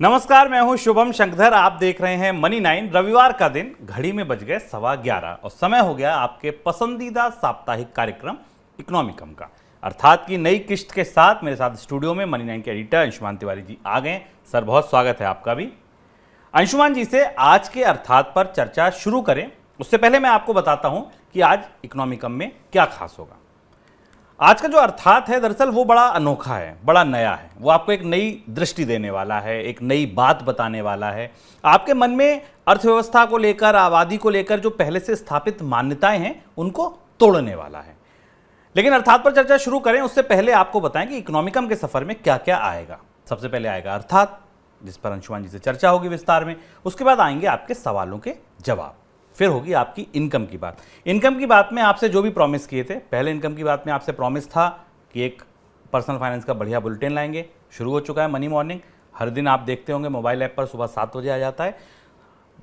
नमस्कार, मैं हूं शुभम शंकधर। आप देख रहे हैं मनी 9। रविवार का दिन, घड़ी में बज गए 11:15 और समय हो गया आपके पसंदीदा साप्ताहिक कार्यक्रम इकोनॉमिकम का। अर्थात की नई किस्त के साथ मेरे साथ स्टूडियो में मनी 9 के एडिटर अंशुमान तिवारी जी आ गए। सर, बहुत स्वागत है आपका भी। अंशुमान जी से आज के अर्थात पर चर्चा शुरू करें उससे पहले मैं आपको बताता हूं कि आज इकोनॉमिकम में क्या खास होगा। आज का जो अर्थात है दरअसल वो बड़ा अनोखा है, बड़ा नया है। वो आपको एक नई दृष्टि देने वाला है, एक नई बात बताने वाला है। आपके मन में अर्थव्यवस्था को लेकर, आबादी को लेकर जो पहले से स्थापित मान्यताएं हैं उनको तोड़ने वाला है। लेकिन अर्थात पर चर्चा शुरू करें उससे पहले आपको बताएं कि इकोनॉमिकम के सफर में क्या क्या आएगा। सबसे पहले आएगा अर्थात, जिस पर अंशुमान जी से चर्चा होगी विस्तार में। उसके बाद आएंगे आपके सवालों के जवाब। फिर होगी आपकी इनकम की बात। इनकम की बात में आपसे जो भी प्रॉमिस किए थे, पहले इनकम की बात में आपसे प्रॉमिस था कि एक पर्सनल फाइनेंस का बढ़िया बुलेटिन लाएंगे। शुरू हो चुका है मनी मॉर्निंग। हर दिन आप देखते होंगे मोबाइल ऐप पर सुबह 7 बजे आ जाता है।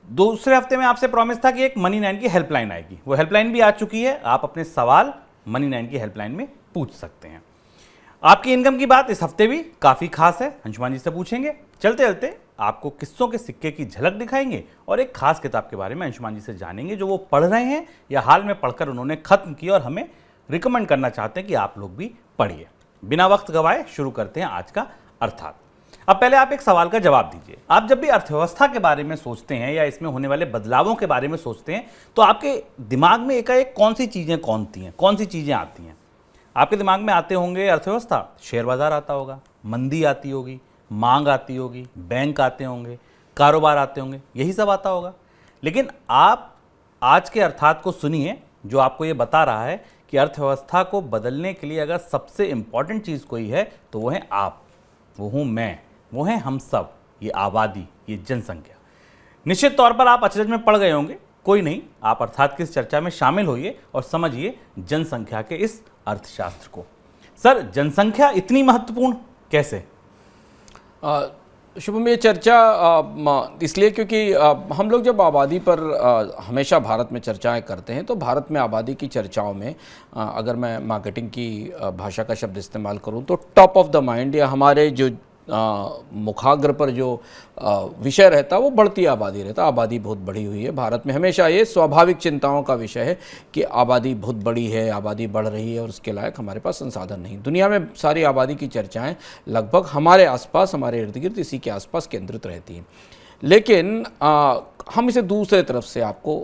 दूसरे हफ्ते में आपसे प्रॉमिस था कि एक मनी 9 की हेल्पलाइन आएगी। वो हेल्पलाइन भी आ चुकी है। आप अपने सवाल मनी 9 की हेल्पलाइन में पूछ सकते हैं। आपकी इनकम की बात इस हफ्ते भी काफ़ी खास है, अंशुमान जी से पूछेंगे। चलते चलते आपको किस्सों के सिक्के की झलक दिखाएंगे और एक खास किताब के बारे में अंशुमान जी से जानेंगे जो वो पढ़ रहे हैं या हाल में पढ़कर उन्होंने खत्म की और हमें रिकमेंड करना चाहते हैं कि आप लोग भी पढ़िए। बिना वक्त गवाए शुरू करते हैं आज का अर्थात। अब पहले आप एक सवाल का जवाब दीजिए। आप जब भी अर्थव्यवस्था के बारे में सोचते हैं या इसमें होने वाले बदलावों के बारे में सोचते हैं तो आपके दिमाग में एकाएक कौन सी चीज़ें आती हैं? आपके दिमाग में आते होंगे अर्थव्यवस्था, शेयर बाजार आता होगा, मंदी आती होगी, मांग आती होगी, बैंक आते होंगे, कारोबार आते होंगे, यही सब आता होगा। लेकिन आप आज के अर्थात को सुनिए जो आपको ये बता रहा है कि अर्थव्यवस्था को बदलने के लिए अगर सबसे इंपॉर्टेंट चीज़ कोई है तो वो है आप, वो हूँ मैं, वो है हम सब, ये आबादी, ये जनसंख्या। निश्चित तौर पर आप अचरज में पड़ गए होंगे। कोई नहीं, आप अर्थात की इस चर्चा में शामिल होइए और समझिए जनसंख्या के इस अर्थशास्त्र को। सर, जनसंख्या इतनी महत्वपूर्ण कैसे? शुभम, ये चर्चा इसलिए क्योंकि हम लोग जब आबादी पर हमेशा भारत में चर्चाएं करते हैं तो भारत में आबादी की चर्चाओं में अगर मैं मार्केटिंग की भाषा का शब्द इस्तेमाल करूं तो टॉप ऑफ द माइंड या हमारे जो मुखाग्र पर जो विषय रहता वो बढ़ती आबादी रहता। आबादी बहुत बढ़ी हुई है भारत में। हमेशा ये स्वाभाविक चिंताओं का विषय है कि आबादी बहुत बड़ी है, आबादी बढ़ रही है और उसके लायक हमारे पास संसाधन नहीं। दुनिया में सारी आबादी की चर्चाएं लगभग हमारे आसपास, हमारे इर्द गिर्द इसी के आसपास केंद्रित रहती हैं। लेकिन हम इसे दूसरे तरफ से आपको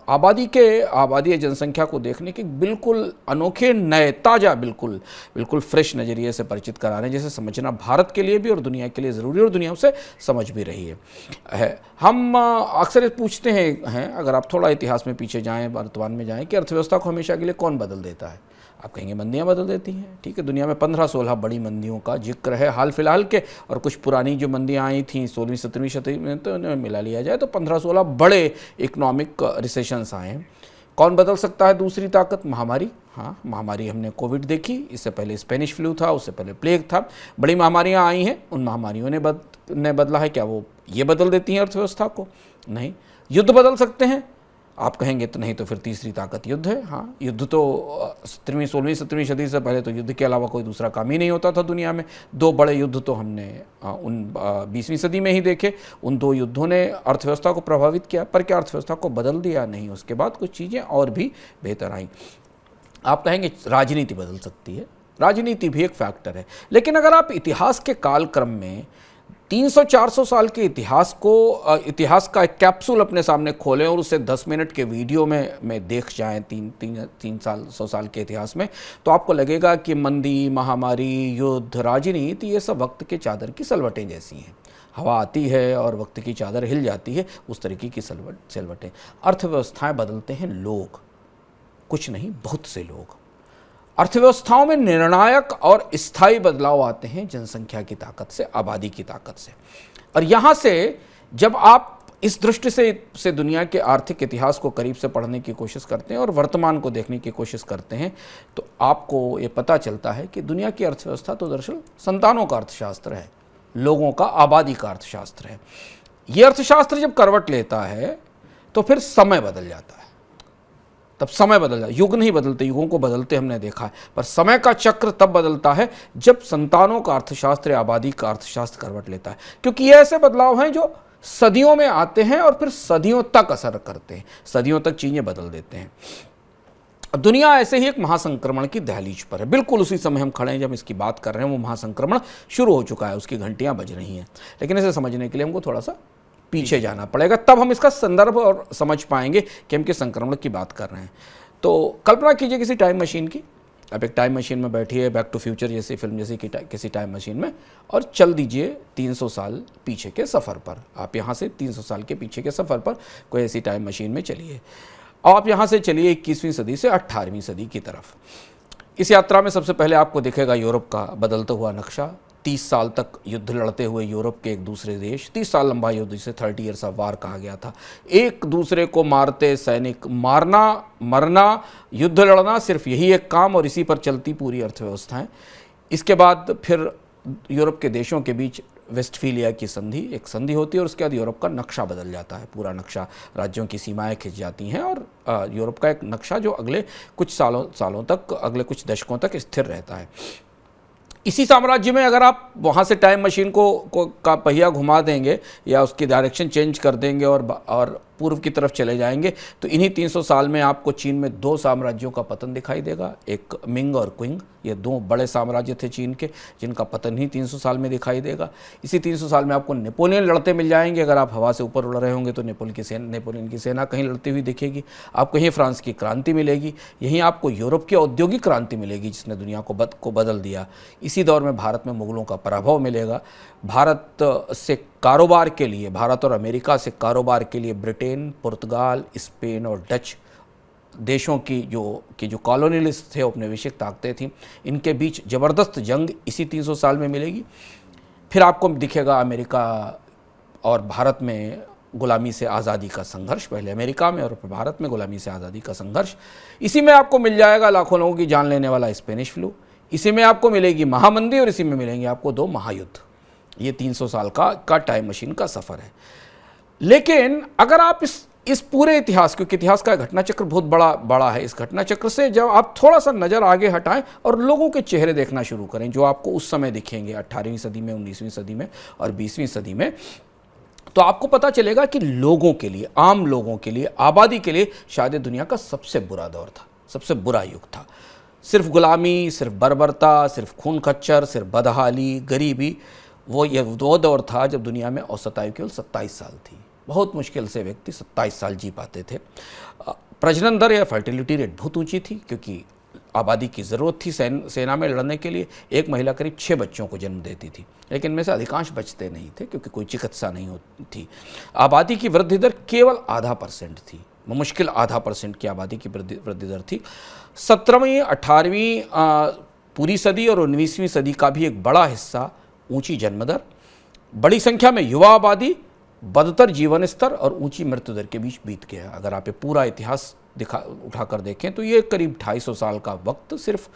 आबादी जनसंख्या को देखने के बिल्कुल अनोखे, नए, ताज़ा, बिल्कुल फ्रेश नज़रिए से परिचित करा रहे हैं, जैसे समझना भारत के लिए भी और दुनिया के लिए ज़रूरी और दुनिया उसे समझ भी रही है। हम अक्सर पूछते हैं अगर आप थोड़ा इतिहास में पीछे जाएं, वर्तमान में जाएं, कि अर्थव्यवस्था को हमेशा के लिए कौन बदल देता है? आप कहेंगे मंदियाँ बदल देती हैं। ठीक है, दुनिया में 15-16 बड़ी मंदियों का जिक्र है हाल फिलहाल के, और कुछ पुरानी जो मंदियाँ आई थी 16वीं-17वीं शताब्दी में, तो उन्हें मिला लिया जाए तो 15-16 बड़े इकोनॉमिक रिसेशंस आए हैं। कौन बदल सकता है दूसरी ताकत? महामारी। हाँ, महामारी हमने कोविड देखी, इससे पहले स्पेनिश फ्लू था, उससे पहले प्लेग था। बड़ी महामारियाँ आई हैं, उन महामारियों ने बदला है क्या? वो ये बदल देती हैं अर्थव्यवस्था को? नहीं। युद्ध बदल सकते हैं? आप कहेंगे तो नहीं, तो फिर तीसरी ताकत युद्ध है। हाँ, युद्ध तो 16वीं-17वीं सदी से पहले तो युद्ध के अलावा कोई दूसरा काम ही नहीं होता था दुनिया में। 2 बड़े युद्ध तो हमने उन 20वीं सदी में ही देखे। उन 2 युद्धों ने अर्थव्यवस्था को प्रभावित किया, पर क्या अर्थव्यवस्था को बदल दिया? नहीं। उसके बाद कुछ चीज़ें और भी बेहतर आई। आप कहेंगे राजनीति बदल सकती है, राजनीति भी एक फैक्टर है। लेकिन अगर आप इतिहास के कालक्रम में 300-400 साल के इतिहास का एक कैप्सूल अपने सामने खोलें और उसे 10 मिनट के वीडियो में देख जाएं 100 साल के इतिहास में, तो आपको लगेगा कि मंदी, महामारी, युद्ध, राजनीति, ये सब वक्त के चादर की सलवटें जैसी हैं। हवा आती है और वक्त की चादर हिल जाती है, उस तरीके की सलवटें। अर्थव्यवस्थाएं बदलते हैं लोग, कुछ नहीं, बहुत से लोग। अर्थव्यवस्थाओं में निर्णायक और स्थायी बदलाव आते हैं जनसंख्या की ताकत से, आबादी की ताकत से। और यहाँ से जब आप इस दृष्टि से दुनिया के आर्थिक इतिहास को करीब से पढ़ने की कोशिश करते हैं और वर्तमान को देखने की कोशिश करते हैं तो आपको ये पता चलता है कि दुनिया की अर्थव्यवस्था तो दरअसल संतानों का अर्थशास्त्र है, लोगों का, आबादी का अर्थशास्त्र है। ये अर्थशास्त्र जब करवट लेता है तो फिर समय बदल जाता है। तब समय बदल जाता, युग नहीं बदलते, युगों को बदलते हमने देखा है, पर समय का चक्र तब बदलता है जब संतानों का अर्थशास्त्र या आबादी का अर्थशास्त्र करवट लेता है, क्योंकि ये ऐसे बदलाव हैं जो सदियों में आते हैं और फिर सदियों तक असर करते हैं, सदियों तक चीजें बदल देते हैं। दुनिया ऐसे ही एक महासंक्रमण की दहलीज पर है, बिल्कुल उसी समय हम खड़े हैं जब इसकी बात कर रहे हैं, वो महासंक्रमण शुरू हो चुका है, उसकी घंटियां बज रही हैं। लेकिन इसे समझने के लिए हमको थोड़ा सा पीछे जाना पड़ेगा, तब हम इसका संदर्भ और समझ पाएंगे कि हम किस संक्रमण की बात कर रहे हैं। तो कल्पना कीजिए किसी टाइम मशीन की, आप एक टाइम मशीन में बैठिए, बैक टू फ्यूचर जैसी फिल्म जैसी किसी टाइम मशीन में, और चल दीजिए 300 साल पीछे के सफ़र पर। आप यहाँ से 300 साल के पीछे के सफ़र पर कोई ऐसी टाइम मशीन में चलिए। आप यहाँ से चलिए 21वीं सदी से 18वीं सदी की तरफ। इस यात्रा में सबसे पहले आपको दिखेगा यूरोप का बदलता हुआ नक्शा। 30 साल तक युद्ध लड़ते हुए यूरोप के एक दूसरे देश, 30 साल लंबा युद्ध, जिसे 30 ईयर्स ऑफ वार कहा गया था। एक दूसरे को मारते सैनिक, मारना मरना, युद्ध लड़ना, सिर्फ यही एक काम, और इसी पर चलती पूरी अर्थव्यवस्थाएं। इसके बाद फिर यूरोप के देशों के बीच वेस्टफीलिया की संधि, एक संधि होती है, और उसके बाद यूरोप का नक्शा बदल जाता है, पूरा नक्शा, राज्यों की सीमाएं खिंच जाती हैं, और यूरोप का एक नक्शा जो अगले कुछ सालों तक, अगले कुछ दशकों तक स्थिर रहता है। इसी साम्राज्य में अगर आप वहाँ से टाइम मशीन का पहिया घुमा देंगे या उसकी डायरेक्शन चेंज कर देंगे और पूर्व की तरफ चले जाएंगे, तो इन्हीं 300 साल में आपको चीन में 2 साम्राज्यों का पतन दिखाई देगा, एक मिंग और क्विंग। ये 2 बड़े साम्राज्य थे चीन के, जिनका पतन ही 300 साल में दिखाई देगा। इसी 300 साल में आपको नेपोलियन लड़ते मिल जाएंगे। अगर आप हवा से ऊपर उड़ रहे होंगे तो नेपोलियन की सेना कहीं लड़ती हुई दिखेगी। आपको यहीं फ्रांस की क्रांति मिलेगी, यहीं आपको यूरोप की औद्योगिक क्रांति मिलेगी, जिसने दुनिया को बदल दिया। इसी दौर में भारत में मुगलों का पराभव मिलेगा। भारत से कारोबार के लिए, भारत और अमेरिका से कारोबार के लिए ब्रिटेन, पुर्तगाल, स्पेन और डच देशों की जो कॉलोनियलिस्ट थे, औपनिवेशिक ताकतें थीं, इनके बीच ज़बरदस्त जंग इसी 300 साल में मिलेगी। फिर आपको दिखेगा अमेरिका और भारत में गुलामी से आज़ादी का संघर्ष, पहले अमेरिका में और फिर भारत में गुलामी से आज़ादी का संघर्ष। इसी में आपको मिल जाएगा लाखों लोगों की जान लेने वाला स्पेनिश फ्लू, इसी में आपको मिलेगी महामंदी, और इसी में मिलेंगे आपको 2 महायुद्ध। ये 300 साल का टाइम मशीन का सफ़र है। लेकिन अगर आप इस पूरे इतिहास, क्योंकि इतिहास का घटना चक्र बहुत बड़ा है, इस घटना चक्र से जब आप थोड़ा सा नज़र आगे हटाएं और लोगों के चेहरे देखना शुरू करें जो आपको उस समय दिखेंगे 18वीं सदी में, 19वीं सदी में और 20वीं सदी में, तो आपको पता चलेगा कि लोगों के लिए, आम लोगों के लिए, आबादी के लिए शायद दुनिया का सबसे बुरा दौर था, सबसे बुरा युग था। सिर्फ गुलामी, सिर्फ बर्बरता, सिर्फ खून खच्चर, सिर्फ बदहाली, गरीबी, वो दौर था जब दुनिया में औसत आयु केवल 27 साल थी। बहुत मुश्किल से व्यक्ति 27 साल जी पाते थे। प्रजनन दर या फर्टिलिटी रेट बहुत ऊंची थी, क्योंकि आबादी की ज़रूरत थी सेना में लड़ने के लिए। एक महिला करीब 6 बच्चों को जन्म देती थी, लेकिन इनमें से अधिकांश बचते नहीं थे, क्योंकि कोई चिकित्सा नहीं होती थी। आबादी की वृद्धि दर केवल 0.5% थी, मुश्किल 0.5% की आबादी की वृद्धि दर थी। 17वीं 18वीं पूरी सदी और 19वीं सदी का भी एक बड़ा हिस्सा ऊंची जन्मदर, बड़ी संख्या में युवा आबादी, बदतर जीवन स्तर और ऊंची मृत्यु दर के बीच बीत गया। अगर आप ये पूरा इतिहास उठाकर देखें तो ये करीब 250 साल का वक्त सिर्फ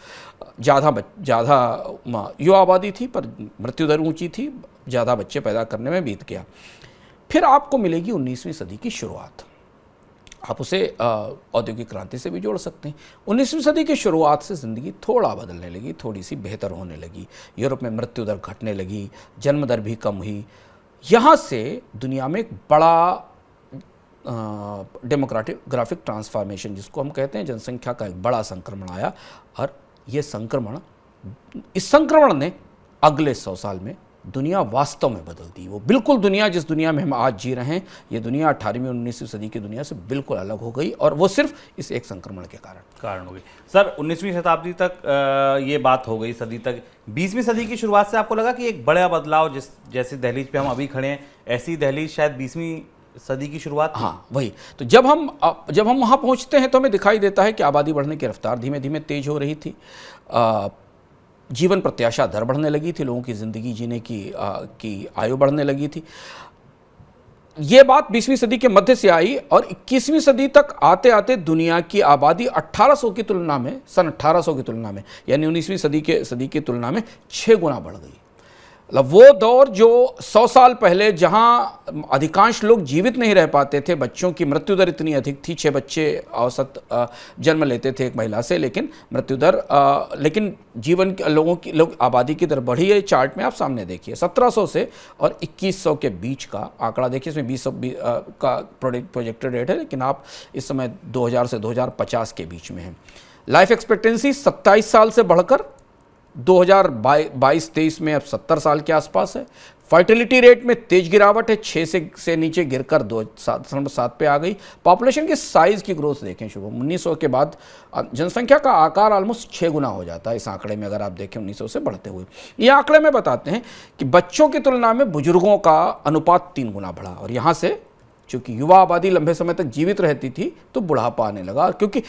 ज़्यादा युवा आबादी थी, पर मृत्यु दर ऊंची थी, ज़्यादा बच्चे पैदा करने में बीत गया। फिर आपको मिलेगी 19वीं सदी की शुरुआत। आप उसे औद्योगिक क्रांति से भी जोड़ सकते हैं। 19वीं सदी की शुरुआत से ज़िंदगी थोड़ा बदलने लगी, थोड़ी सी बेहतर होने लगी। यूरोप में मृत्यु दर घटने लगी, जन्म दर भी कम हुई। यहाँ से दुनिया में एक बड़ा डेमोग्राफिक ट्रांसफॉर्मेशन, जिसको हम कहते हैं, जनसंख्या का एक बड़ा संक्रमण आया। और इस संक्रमण ने अगले 100 साल में दुनिया वास्तव में बदल दी। वो बिल्कुल दुनिया, जिस दुनिया में हम आज जी रहे हैं, ये दुनिया 18वीं और 19वीं सदी की दुनिया से बिल्कुल अलग हो गई, और वो सिर्फ इस एक संक्रमण के कारण हो गई। सर, 19वीं शताब्दी तक ये बात हो गई, सदी तक। 20वीं सदी की शुरुआत से आपको लगा कि एक बड़ा बदलाव, जैसी दहलीज पे हम अभी खड़े हैं, ऐसी दहलीज शायद 20वीं सदी की शुरुआत? हाँ, वही। तो जब हम वहाँ पहुँचते हैं तो हमें दिखाई देता है कि आबादी बढ़ने की रफ्तार धीमे धीमे तेज हो रही थी। जीवन प्रत्याशा दर बढ़ने लगी थी, लोगों की ज़िंदगी जीने की आयु बढ़ने लगी थी। ये बात 20वीं सदी के मध्य से आई, और 21वीं सदी तक आते आते दुनिया की आबादी 1800 की तुलना में, सन 1800 की तुलना में, यानी 19वीं सदी की तुलना में 6 गुना बढ़ गई। मतलब वो दौर जो 100 साल पहले, जहां अधिकांश लोग जीवित नहीं रह पाते थे, बच्चों की मृत्यु दर इतनी अधिक थी, 6 बच्चे औसत जन्म लेते थे एक महिला से, लेकिन मृत्यु दर लेकिन जीवन लोग आबादी की दर बढ़ी है। चार्ट में आप सामने देखिए 1700 से और 2100 के बीच का आंकड़ा देखिए, इसमें 20 का प्रोजेक्टेड रेट है, लेकिन आप इस समय 2000 से 2050 के बीच में है। लाइफ एक्सपेक्टेंसी 27 साल से बढ़कर 2022-23 में अब 70 साल के आसपास है। फर्टिलिटी रेट में तेज गिरावट है, 6 से नीचे गिरकर 7 पे आ गई। पॉपुलेशन के साइज की ग्रोथ देखें शुभम, 1900 के बाद जनसंख्या का आकार ऑलमोस्ट 6 गुना हो जाता है इस आंकड़े में, अगर आप देखें 1900 से बढ़ते हुए। ये आंकड़े में बताते हैं कि बच्चों की तुलना में बुजुर्गों का अनुपात 3 गुना बढ़ा, और यहाँ से चूँकि युवा आबादी लंबे समय तक जीवित रहती थी तो बुढ़ापा आने लगा, क्योंकि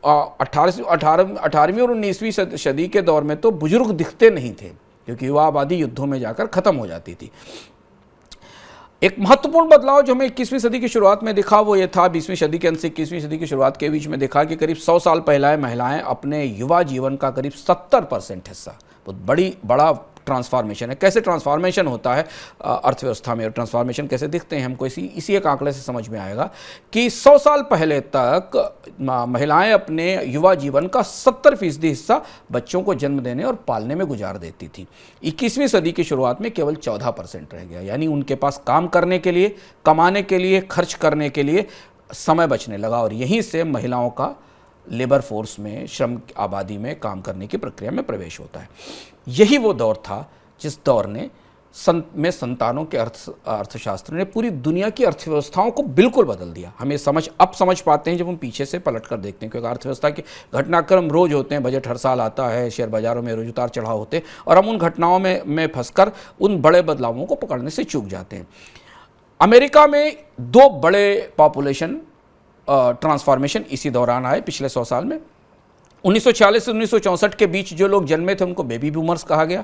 18वीं और 19वीं सदी के दौर में तो बुजुर्ग दिखते नहीं थे, क्योंकि युवा आबादी युद्धों में जाकर ख़त्म हो जाती थी। एक महत्वपूर्ण बदलाव जो हमें 21वीं सदी की शुरुआत में दिखा वो ये था, 20वीं सदी के अंत से 21वीं सदी की शुरुआत के बीच में दिखा कि करीब 100 साल पहले महिलाएं अपने युवा जीवन का करीब 70% हिस्सा, बहुत बड़ा ट्रांसफॉर्मेशन है। कैसे ट्रांसफॉर्मेशन होता है अर्थव्यवस्था में, और ट्रांसफॉर्मेशन कैसे दिखते हैं हमको इसी एक आंकड़े से समझ में आएगा कि 100 साल पहले तक महिलाएं अपने युवा जीवन का 70% हिस्सा बच्चों को जन्म देने और पालने में गुजार देती थी। 21वीं सदी की शुरुआत में केवल 14% रह गया, यानी उनके पास काम करने के लिए, कमाने के लिए, खर्च करने के लिए समय बचने लगा, और यहीं से महिलाओं का लेबर फोर्स में, श्रम आबादी में काम करने की प्रक्रिया में प्रवेश होता है। यही वो दौर था जिस दौर ने संतानों के अर्थशास्त्र ने पूरी दुनिया की अर्थव्यवस्थाओं को बिल्कुल बदल दिया। हम ये अब समझ पाते हैं जब हम पीछे से पलट कर देखते हैं, क्योंकि अर्थव्यवस्था के घटनाक्रम रोज होते हैं, बजट हर साल आता है, शेयर बाजारों में रोज उतार चढ़ाव होते हैं, और हम उन घटनाओं में फंसकर उन बड़े बदलावों को पकड़ने से चूक जाते हैं। अमेरिका में 2 बड़े पॉपुलेशन ट्रांसफॉर्मेशन इसी दौरान आए पिछले 100 साल में। 1940 से 1964 के बीच जो लोग जन्मे थे उनको बेबी बूमर्स कहा गया।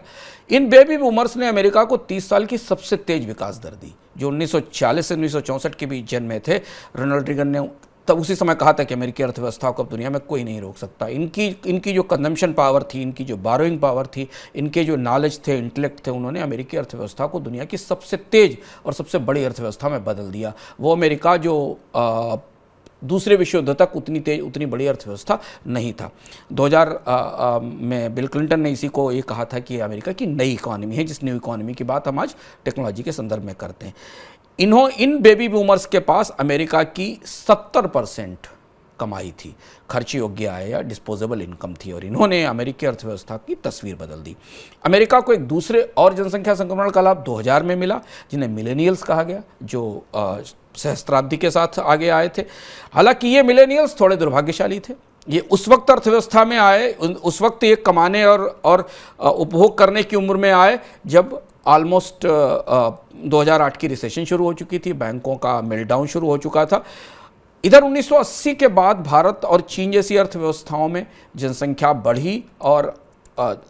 इन बेबी बूमर्स ने अमेरिका को 30 साल की सबसे तेज विकास दर दी। जो 1940 से 1964 के बीच जन्मे थे, रोनाल्ड रीगन ने तब उसी समय कहा था कि अमेरिकी अर्थव्यवस्था को अब दुनिया में कोई नहीं रोक सकता। इनकी जो कंजम्पशन पावर थी, इनकी जो बारोइंग पावर थी, इनके जो नॉलेज थे, इंटेलेक्ट थे, उन्होंने अमेरिकी अर्थव्यवस्था को दुनिया की सबसे तेज और सबसे बड़ी अर्थव्यवस्था में बदल दिया। वो अमेरिका जो दूसरे विश्व युद्ध तक उतनी बड़ी अर्थव्यवस्था नहीं था। 2000 में बिल क्लिंटन ने इसी को ये कहा था कि अमेरिका की नई इकॉनमी है, जिस न्यू इकॉनमी की बात हम आज टेक्नोलॉजी के संदर्भ में करते हैं। इन बेबी बूमर्स के पास अमेरिका की 70% कमाई थी, खर्च योग्य आय या डिस्पोजेबल इनकम थी, और इन्होंने अमेरिकी अर्थव्यवस्था की तस्वीर बदल दी। अमेरिका को एक दूसरे और जनसंख्या संक्रमण का लाभ 2000 में मिला, जिन्हें मिलेनियल्स कहा गया, जो सहस्त्राब्दी के साथ आगे आए थे। हालांकि ये मिलेनियल्स थोड़े दुर्भाग्यशाली थे। ये उस वक्त अर्थव्यवस्था में आए, उस वक्त ये कमाने और उपभोग करने की उम्र में आए जब ऑलमोस्ट 2008 की रिसेशन शुरू हो चुकी थी, बैंकों का मेल्टडाउन शुरू हो चुका था। इधर 1980 के बाद भारत और चीन जैसी अर्थव्यवस्थाओं में जनसंख्या बढ़ी और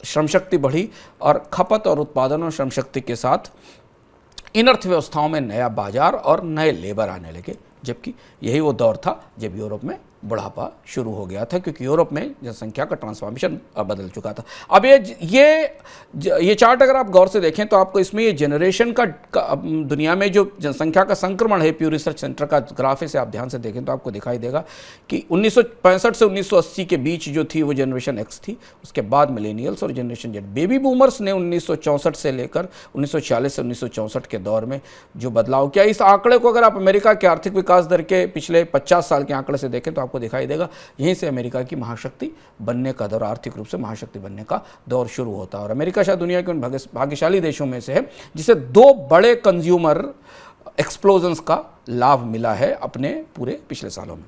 श्रम शक्ति बढ़ी, और खपत और उत्पादन और श्रम शक्ति के साथ इन अर्थव्यवस्थाओं में नया बाजार और नए लेबर आने लगे। जबकि यही वो दौर था जब यूरोप में बुढ़ापा शुरू हो गया था, क्योंकि यूरोप में जनसंख्या का ट्रांसफॉर्मेशन बदल चुका था। अब ये चार्ट अगर आप गौर से देखें तो आपको इसमें ये जनरेशन का दुनिया में जो जनसंख्या का संक्रमण है, प्यू रिसर्च सेंटर का ग्राफ है, से आप ध्यान से देखें तो आपको दिखाई देगा कि 1965 से 1980 के बीच जो थी वो जनरेशन एक्स थी, उसके बाद मिलेनियल्स और जनरेशन जेड। बेबी बूमर्स ने 1964 से लेकर 1940 से 1964 के दौर में जो बदलाव किया, इस आंकड़े को अगर आप अमेरिका के आर्थिक विकास दर के पिछले 50 साल के आंकड़े से देखें तो आपको दिखाई देगा यहीं से अमेरिका की महाशक्ति बनने का दौर, आर्थिक रूप से महाशक्ति बनने का दौर शुरू होता है। और अमेरिका शायद दुनिया के उन भाग्यशाली देशों में से है जिसे 2 बड़े कंज्यूमर एक्सप्लोजन्स का लाभ मिला है अपने पूरे पिछले सालों में।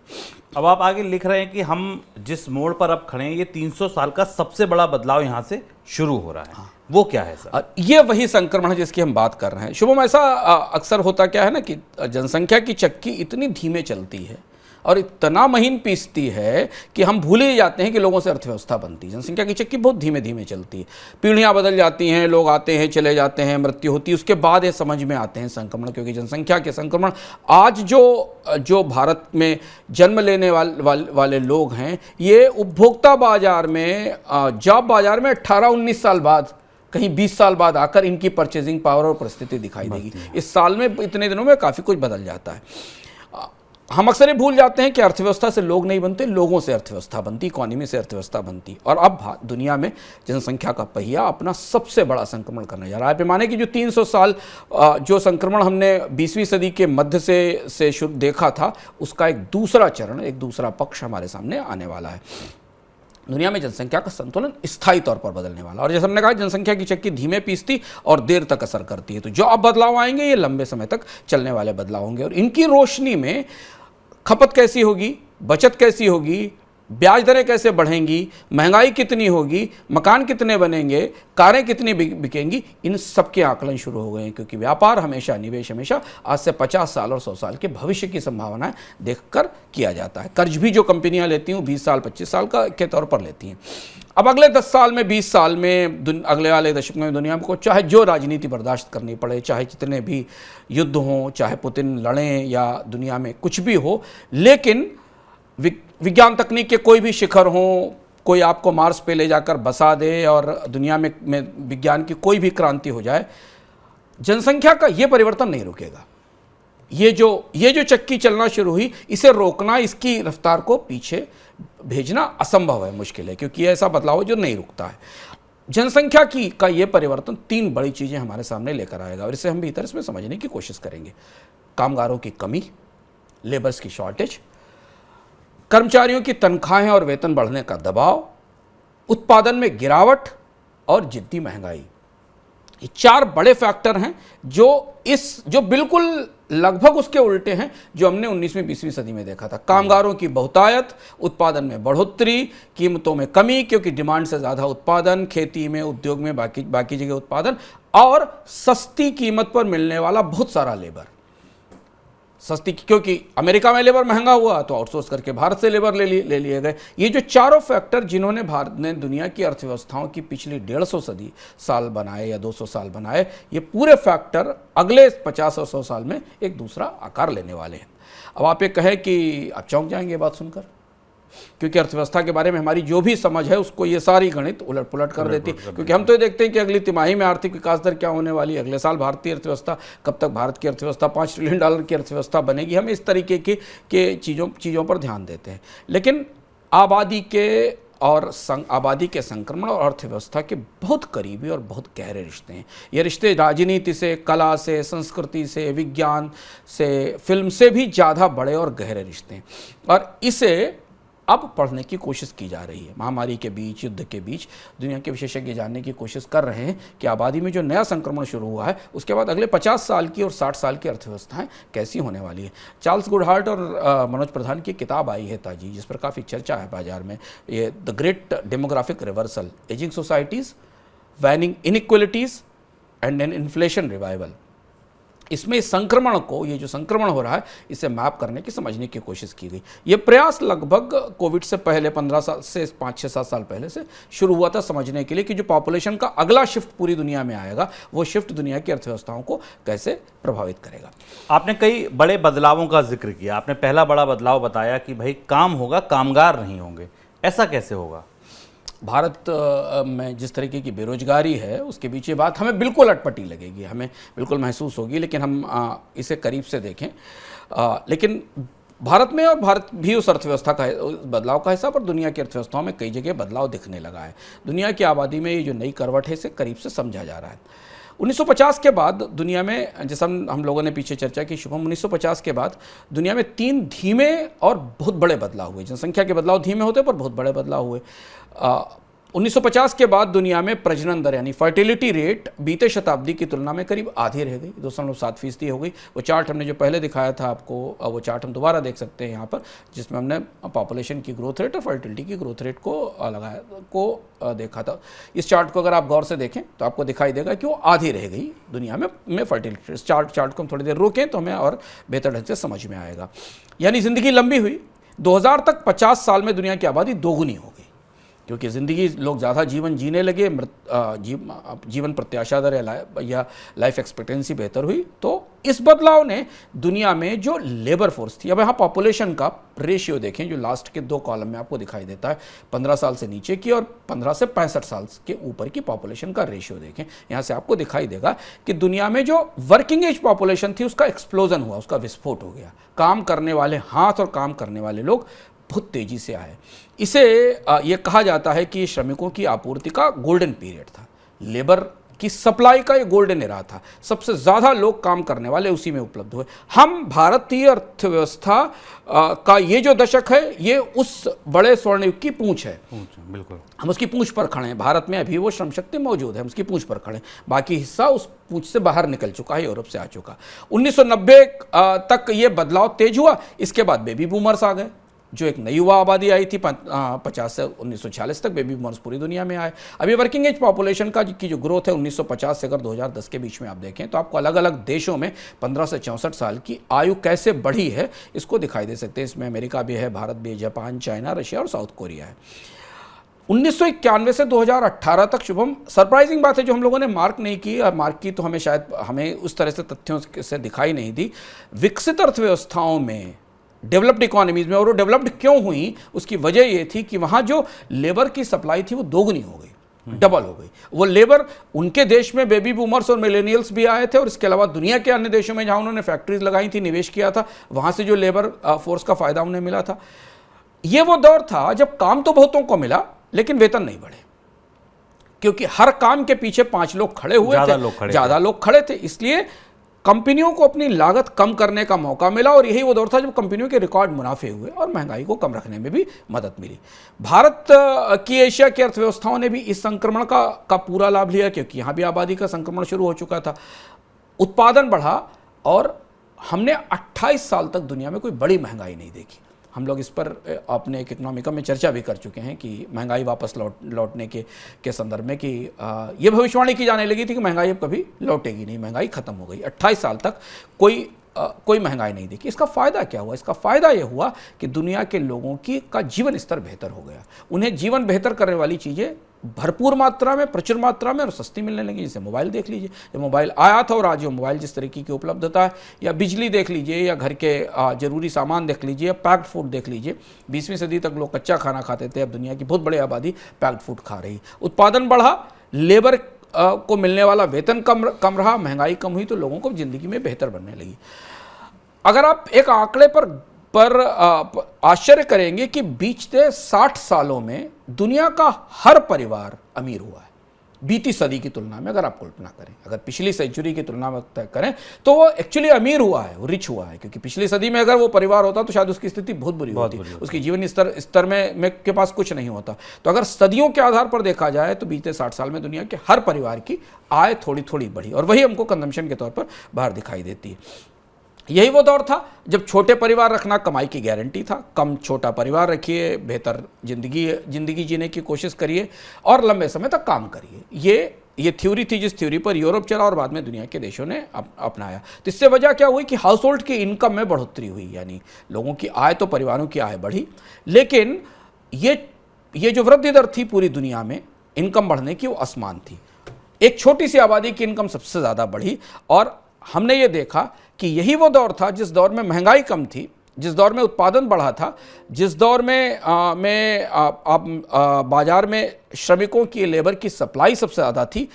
अब आप आगे लिख रहे हैं कि हम जिस मोड़ पर अब खड़े हैं, ये 300 साल का सबसे बड़ा बदलाव यहाँ से शुरू हो रहा है। हाँ। वो क्या है सर? ये वही संक्रमण है जिसकी हम बात कर रहे हैं। शुभम, ऐसा अक्सर होता क्या है ना कि जनसंख्या की चक्की इतनी धीमे चलती है और इतना महीन पीसती है कि हम भूल ही जाते हैं कि लोगों से अर्थव्यवस्था बनती है। जनसंख्या की चक्की बहुत धीमे धीमे चलती है, पीढ़ियां बदल जाती हैं, लोग आते हैं चले जाते हैं, मृत्यु होती है, उसके बाद ये समझ में आते हैं संक्रमण, क्योंकि जनसंख्या के संक्रमण आज जो भारत में जन्म लेने वाले लोग हैं, ये उपभोक्ता बाजार में, जॉब बाजार में 18-19 साल बाद कहीं 20 साल बाद आकर इनकी परचेजिंग पावर और परिस्थिति दिखाई देगी। इस साल में, इतने दिनों में काफ़ी कुछ बदल जाता है। हम अक्सर ये भूल जाते हैं कि अर्थव्यवस्था से लोग नहीं बनते, लोगों से अर्थव्यवस्था बनती, इकोनॉमी से अर्थव्यवस्था बनती। और अब दुनिया में जनसंख्या का पहिया अपना सबसे बड़ा संक्रमण करने जा रहा है। पैमाने की जो 300 साल जो संक्रमण हमने 20वीं सदी के मध्य से शुरू देखा था, उसका एक दूसरा चरण, एक दूसरा पक्ष हमारे सामने आने वाला है। दुनिया में जनसंख्या का संतुलन स्थायी तौर पर बदलने वाला। और जैसे हमने कहा, जनसंख्या की चक्की धीमे पीसती और देर तक असर करती है। तो जो अब बदलाव आएंगे, ये लंबे समय तक चलने वाले बदलाव होंगे। और इनकी रोशनी में खपत कैसी होगी, बचत कैसी होगी, ब्याज दरें कैसे बढ़ेंगी, महंगाई कितनी होगी, मकान कितने बनेंगे, कारें कितनी बिकेंगी, इन सब के आकलन शुरू हो गए हैं। क्योंकि व्यापार हमेशा, निवेश हमेशा आज से 50 साल और 100 साल के भविष्य की संभावनाएं देखकर किया जाता है। कर्ज भी जो कंपनियां लेती हैं 20 साल 25 साल के तौर पर लेती हैं। अब अगले 10 साल में, 20 साल में, अगले वाले दशक में दुनिया को चाहे जो राजनीति बर्दाश्त करनी पड़े, चाहे जितने भी युद्ध हों, चाहे पुतिन लड़ें या दुनिया में कुछ भी हो, लेकिन विज्ञान तकनीक के कोई भी शिखर हों, कोई आपको मार्स पे ले जाकर बसा दे और दुनिया में विज्ञान की कोई भी क्रांति हो जाए, जनसंख्या का ये परिवर्तन नहीं रुकेगा। ये जो चक्की चलना शुरू हुई, इसे रोकना, इसकी रफ्तार को पीछे भेजना असंभव है, मुश्किल है। क्योंकि ये ऐसा बदलाव है जो नहीं रुकता है। जनसंख्या का ये परिवर्तन 3 बड़ी चीज़ें हमारे सामने लेकर आएगा और इसे हम भीतर इसमें समझने की कोशिश करेंगे। कामगारों की कमी, लेबर्स की शॉर्टेज, कर्मचारियों की तनख्वाहें और वेतन बढ़ने का दबाव, उत्पादन में गिरावट और जिद्दी महंगाई। ये 4 बड़े फैक्टर हैं जो बिल्कुल लगभग उसके उल्टे हैं जो हमने 19वीं 20वीं सदी में देखा था। कामगारों की बहुतायत, उत्पादन में बढ़ोतरी, कीमतों में कमी क्योंकि डिमांड से ज़्यादा उत्पादन, खेती में, उद्योग में, बाकी जगह उत्पादन, और सस्ती कीमत पर मिलने वाला बहुत सारा लेबर। सस्ती, क्योंकि अमेरिका में लेबर महंगा हुआ तो आउटसोर्स करके भारत से लेबर ले लिए गए। ये जो चारों फैक्टर जिन्होंने भारत ने दुनिया की अर्थव्यवस्थाओं की पिछली 150 साल बनाए या 200 साल बनाए, ये पूरे फैक्टर अगले 50 और 100 साल में एक दूसरा आकार लेने वाले हैं। अब आप ये कहें कि आप चौंक जाएंगे ये बात सुनकर, क्योंकि अर्थव्यवस्था के बारे में हमारी जो भी समझ है उसको ये सारी गणित उलट पुलट कर देती है। क्योंकि हम तो ये देखते हैं कि अगली तिमाही में आर्थिक विकास दर क्या होने वाली है, अगले साल भारतीय अर्थव्यवस्था, कब तक भारत की अर्थव्यवस्था $5 ट्रिलियन की अर्थव्यवस्था बनेगी। हम इस तरीके के चीज़ों पर ध्यान देते हैं। लेकिन आबादी के संक्रमण और अर्थव्यवस्था के बहुत करीबी और बहुत गहरे रिश्ते हैं। ये रिश्ते राजनीति से, कला से, संस्कृति से, विज्ञान से, फिल्म से भी ज़्यादा बड़े और गहरे रिश्ते हैं। और इसे अब पढ़ने की कोशिश की जा रही है। महामारी के बीच, युद्ध के बीच दुनिया के विशेषज्ञ जानने की कोशिश कर रहे हैं कि आबादी में जो नया संक्रमण शुरू हुआ है उसके बाद अगले 50 साल की और 60 साल की अर्थव्यवस्थाएं कैसी होने वाली है। चार्ल्स गुडहार्ट और मनोज प्रधान की किताब आई है ताजी, जिस पर काफ़ी चर्चा है बाजार में, ये the great demographic reversal, ageing societies, waning inequalities and an inflation revival. इसमें संक्रमण को, ये जो संक्रमण हो रहा है, इसे मैप करने की, समझने की कोशिश की गई। ये प्रयास लगभग कोविड से पहले 15 साल से 5-6-7 साल पहले से शुरू हुआ था, समझने के लिए कि जो पॉपुलेशन का अगला शिफ्ट पूरी दुनिया में आएगा, वो शिफ्ट दुनिया की अर्थव्यवस्थाओं को कैसे प्रभावित करेगा। आपने कई बड़े बदलावों का जिक्र किया। आपने पहला बड़ा बदलाव बताया कि भाई काम होगा, कामगार नहीं होंगे। ऐसा कैसे होगा? भारत में जिस तरीके की बेरोजगारी है उसके बीच ये बात हमें बिल्कुल अटपटी लगेगी, हमें बिल्कुल महसूस होगी, लेकिन हम इसे करीब से देखें। लेकिन भारत में, और भारत भी उस अर्थव्यवस्था का बदलाव का हिस्सा, पर दुनिया की अर्थव्यवस्थाओं में कई जगह बदलाव दिखने लगा है। दुनिया की आबादी में ये जो नई करवट है, इसे करीब से समझा जा रहा है। 1950 के बाद दुनिया में, जैसा हम लोगों ने पीछे चर्चा की शुभम, 1950 के बाद दुनिया में 3 धीमे और बहुत बड़े बदलाव हुए। जनसंख्या के बदलाव धीमे होते पर बहुत बड़े बदलाव हुए। 1950 के बाद दुनिया में प्रजनन दर यानी फर्टिलिटी रेट बीते शताब्दी की तुलना में करीब आधी रह गई, 2.7% हो गई। वो चार्ट हमने जो पहले दिखाया था आपको, वो चार्ट हम दोबारा देख सकते हैं यहाँ पर, जिसमें हमने पॉपुलेशन की ग्रोथ रेट और फर्टिलिटी की ग्रोथ रेट को देखा था। इस चार्ट को अगर आप गौर से देखें तो आपको दिखाई देगा कि वो आधी रह गई दुनिया में फर्टिलिटी। इस चार्ट को हम थोड़ी देर रोकें तो हमें और बेहतर ढंग से समझ में आएगा। यानी ज़िंदगी लंबी हुई, 2000 तक 50 साल में दुनिया की आबादी दोगुनी हो गई। क्योंकि ज़िंदगी लोग ज़्यादा जीवन जीने लगे, जीवन प्रत्याशा दर या लाइफ एक्सपेक्टेंसी बेहतर हुई, तो इस बदलाव ने दुनिया में जो लेबर फोर्स थी, अब यहाँ पॉपुलेशन का रेशियो देखें जो लास्ट के 2 कॉलम में आपको दिखाई देता है, 15 साल से नीचे की और 15 से 65 साल के ऊपर की पॉपुलेशन का रेशियो देखें, यहाँ से आपको दिखाई देगा कि दुनिया में जो वर्किंग एज पॉपुलेशन थी उसका एक्सप्लोजन हुआ, उसका विस्फोट हो गया। काम करने वाले हाथ और काम करने वाले लोग बहुत तेजी से आए। इसे ये कहा जाता है कि श्रमिकों की आपूर्ति का गोल्डन पीरियड था, लेबर की सप्लाई का ये गोल्डन एरा था, सबसे ज़्यादा लोग काम करने वाले उसी में उपलब्ध हुए। हम भारतीय अर्थव्यवस्था का ये जो दशक है ये उस बड़े स्वर्ण युग की पूंछ है, बिल्कुल हम उसकी पूंछ पर खड़े हैं। भारत में अभी वो श्रम शक्ति मौजूद है, हम उसकी पूंछ पर खड़े हैं, बाकी हिस्सा उस पूंछ से बाहर निकल चुका है, यूरोप से आ चुका। 1990 तक ये बदलाव तेज हुआ, इसके बाद बेबी बूमर्स आ गए, जो एक नई युवा आबादी आई थी 50 से 1946 तक बेबी बूमर्स पूरी दुनिया में आए। अभी वर्किंग एज पॉपुलेशन की जो ग्रोथ है 1950 से अगर 2010 के बीच में आप देखें तो आपको अलग अलग देशों में 15 से 64 साल की आयु कैसे बढ़ी है इसको दिखाई दे सकते हैं। इसमें अमेरिका भी है, भारत भी है, जापान, चाइना, रशिया और साउथ कोरिया है। 1991 से 2018 तक, शुभम, सरप्राइजिंग बात है जो हम लोगों ने मार्क नहीं की, और मार्क की तो हमें उस तरह से तथ्यों से दिखाई नहीं दी। विकसित अर्थव्यवस्थाओं में, डेवलप्ड इकोनॉमीज में, और वो डेवलप्ड क्यों हुई उसकी वजह ये थी कि वहाँ जो लेबर की सप्लाई थी वो दोगुनी हो गई, डबल हो गई। वो लेबर, उनके देश में बेबी बूमर्स और मिलेनियल्स भी आए थे, और इसके अलावा दुनिया के अन्य देशों में जहाँ उन्होंने फैक्ट्रीज लगाई थी, निवेश किया था, वहाँ से जो लेबर फोर्स का फायदा उन्हें मिला था। ये वो दौर था जब काम तो बहुतों को मिला लेकिन वेतन नहीं बढ़े, क्योंकि हर काम के पीछे 5 लोग खड़े हुए थे, ज़्यादा लोग खड़े थे, इसलिए कंपनियों को अपनी लागत कम करने का मौका मिला। और यही वो दौर था जब कंपनियों के रिकॉर्ड मुनाफे हुए और महंगाई को कम रखने में भी मदद मिली। भारत की एशिया की अर्थव्यवस्थाओं ने भी इस संक्रमण का पूरा लाभ लिया, क्योंकि यहाँ भी आबादी का संक्रमण शुरू हो चुका था, उत्पादन बढ़ा और हमने 28 साल तक दुनिया में कोई बड़ी महंगाई नहीं देखी। हम लोग इस पर अपने एक इकोनॉमिका में चर्चा भी कर चुके हैं कि महंगाई वापस लौटने के संदर्भ में कि ये भविष्यवाणी की जाने लगी थी कि महंगाई अब कभी लौटेगी नहीं, महंगाई खत्म हो गई। 28 साल तक कोई महंगाई नहीं देखी। इसका फ़ायदा क्या हुआ? इसका फ़ायदा ये हुआ कि दुनिया के लोगों का जीवन स्तर बेहतर हो गया, उन्हें जीवन बेहतर करने वाली चीज़ें भरपूर मात्रा में, प्रचुर मात्रा में और सस्ती मिलने लगी। जैसे मोबाइल देख लीजिए, जब मोबाइल आया था और आज जो मोबाइल जिस तरीके की उपलब्धता है, या बिजली देख लीजिए, या घर के जरूरी सामान देख लीजिए, या पैक्ड फूड देख लीजिए। 20वीं सदी तक लोग कच्चा खाना खाते थे, अब दुनिया की बहुत बड़ी आबादी पैक्ड फूड खा रही। उत्पादन बढ़ा, लेबर को मिलने वाला वेतन कम रहा, महंगाई कम हुई, तो लोगों को जिंदगी में बेहतर बनने लगी। अगर आप एक आंकड़े पर आश्चर्य करेंगे कि बीते 60 सालों में दुनिया का हर परिवार अमीर हुआ है, बीती सदी की तुलना में। अगर आप कल्पना करें, अगर पिछली सेंचुरी की तुलना में करें तो वो एक्चुअली अमीर हुआ है, वो रिच हुआ है, क्योंकि पिछली सदी में अगर वो परिवार होता तो शायद उसकी स्थिति बहुत बुरी होती, उसकी जीवन स्तर में के पास कुछ नहीं होता। तो अगर सदियों के आधार पर देखा जाए तो बीते 60 साल में दुनिया के हर परिवार की आय थोड़ी थोड़ी बढ़ी, और वही हमको कंजम्पशन के तौर पर बाहर दिखाई देती है। यही वो दौर था जब छोटे परिवार रखना कमाई की गारंटी था। कम छोटा परिवार रखिए, बेहतर जिंदगी जीने की कोशिश करिए और लंबे समय तक काम करिए। ये थ्योरी थी जिस थ्योरी पर यूरोप चला और बाद में दुनिया के देशों ने अपनाया। तो इससे वजह क्या हुई कि हाउस होल्ड की इनकम में बढ़ोतरी हुई, यानी लोगों की आय, तो परिवारों की आय बढ़ी, लेकिन ये जो वृद्धि दर थी पूरी दुनिया में इनकम बढ़ने की, वो असमान थी। एक छोटी सी आबादी की इनकम सबसे ज़्यादा बढ़ी, और हमने ये देखा कि यही वो दौर था जिस दौर में महंगाई कम थी, जिस दौर में उत्पादन बढ़ा था, जिस दौर में बाजार में श्रमिकों की, लेबर की सप्लाई सबसे ज़्यादा थी।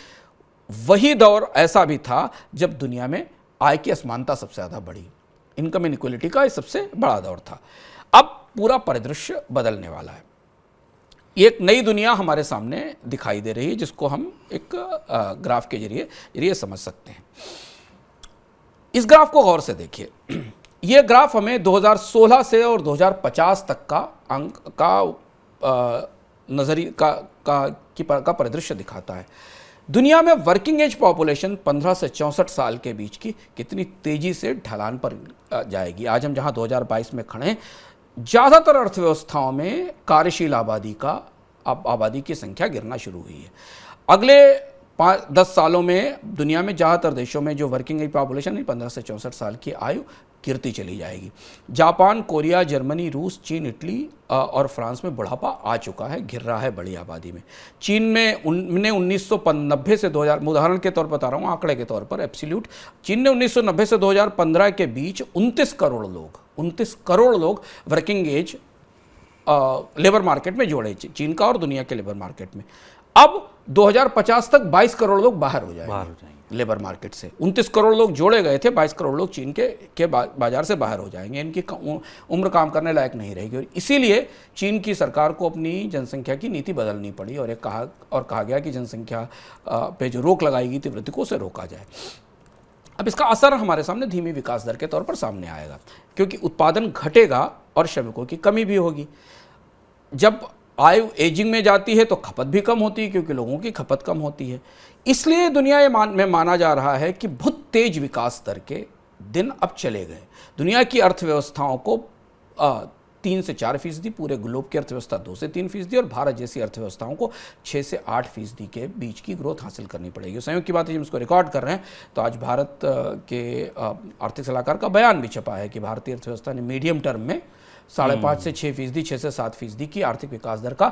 वही दौर ऐसा भी था जब दुनिया में आय की असमानता सबसे ज़्यादा बढ़ी, इनकम इनइक्वालिटी का सबसे बड़ा दौर था। अब पूरा परिदृश्य बदलने वाला है, एक नई दुनिया हमारे सामने दिखाई दे रही है, जिसको हम एक ग्राफ के जरिए समझ सकते हैं। इस ग्राफ को गौर से देखिए। ये ग्राफ हमें 2016 से और 2050 तक का अंक का परिदृश्य दिखाता है। दुनिया में वर्किंग एज पॉपुलेशन 15 से 64 साल के बीच की कितनी तेजी से ढलान पर जाएगी। आज हम जहां 2022 में खड़े हैं, ज़्यादातर अर्थव्यवस्थाओं में कार्यशील आबादी की संख्या गिरना शुरू हुई है। अगले 5-10 सालों में दुनिया में ज़्यादातर देशों में जो वर्किंग एज पॉपुलेशन 15 से 64 साल की आयु गिरती चली जाएगी। जापान, कोरिया, जर्मनी, रूस, चीन, इटली और फ्रांस में बुढ़ापा आ चुका है, घिर रहा है बड़ी आबादी में। चीन में 1990 से 2000, उदाहरण के तौर पर बता रहा हूँ, आंकड़े के तौर पर एब्सोल्यूट, चीन ने 1990 से 2015 के बीच 29 करोड़ लोग वर्किंग एज लेबर मार्केट में जोड़े, चीन का और दुनिया के लेबर मार्केट में। अब 2050 तक 22 करोड़ लोग बाहर हो जाएंगे लेबर मार्केट से। 29 करोड़ लोग जोड़े गए थे, 22 करोड़ लोग चीन के बाजार से बाहर हो जाएंगे, इनकी उम्र काम करने लायक नहीं रहेगी। और इसीलिए चीन की सरकार को अपनी जनसंख्या की नीति बदलनी पड़ी और कहा गया कि जनसंख्या पे जो रोक लगाई गई थी वृद्धि को, उसे रोका जाए। अब इसका असर हमारे सामने धीमी विकास दर के तौर पर सामने आएगा, क्योंकि उत्पादन घटेगा और श्रमिकों की कमी भी होगी। जब आयु एजिंग में जाती है तो खपत भी कम होती है, क्योंकि लोगों की खपत कम होती है। इसलिए दुनिया में माना जा रहा है कि बहुत तेज विकास दर के दिन अब चले गए। दुनिया की अर्थव्यवस्थाओं को 3 से 4% पूरे ग्लोब की अर्थव्यवस्था 2 से 3% और भारत जैसी अर्थव्यवस्थाओं को 6 से 8% के बीच की ग्रोथ हासिल करनी पड़ेगी। संयोग की बात है, जब इसको रिकॉर्ड कर रहे हैं तो आज भारत के आर्थिक सलाहकार का बयान भी छपा है कि भारतीय अर्थव्यवस्था ने मीडियम टर्म में 5.5 से 6%, 6 से 7% की आर्थिक विकास दर का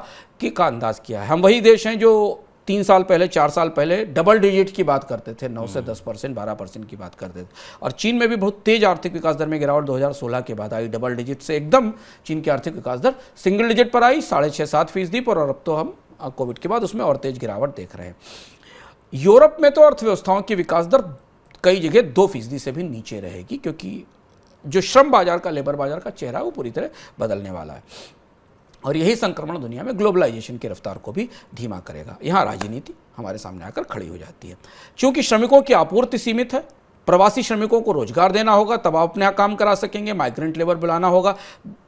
अंदाज किया है। हम वही देश हैं जो 3 साल पहले, 4 साल पहले डबल डिजिट की बात करते थे, 9 से 10%, 12% की बात करते थे। और चीन में भी बहुत तेज आर्थिक विकास दर में गिरावट 2016 के बाद आई। डबल डिजिट से एकदम चीन की आर्थिक विकास दर सिंगल डिजिट पर आई, 6.5-7% पर, और अब तो हम कोविड के बाद उसमें और तेज गिरावट देख रहे हैं। यूरोप में तो अर्थव्यवस्थाओं की विकास दर कई जगह 2% से भी नीचे रहेगी, क्योंकि जो श्रम बाजार का, लेबर बाजार का चेहरा है वो पूरी तरह बदलने वाला है। और यही संक्रमण दुनिया में ग्लोबलाइजेशन की रफ्तार को भी धीमा करेगा। यहाँ राजनीति हमारे सामने आकर खड़ी हो जाती है। क्योंकि श्रमिकों की आपूर्ति सीमित है, प्रवासी श्रमिकों को रोजगार देना होगा, तब आप अपने यहाँ काम करा सकेंगे। माइग्रेंट लेबर बुलाना होगा।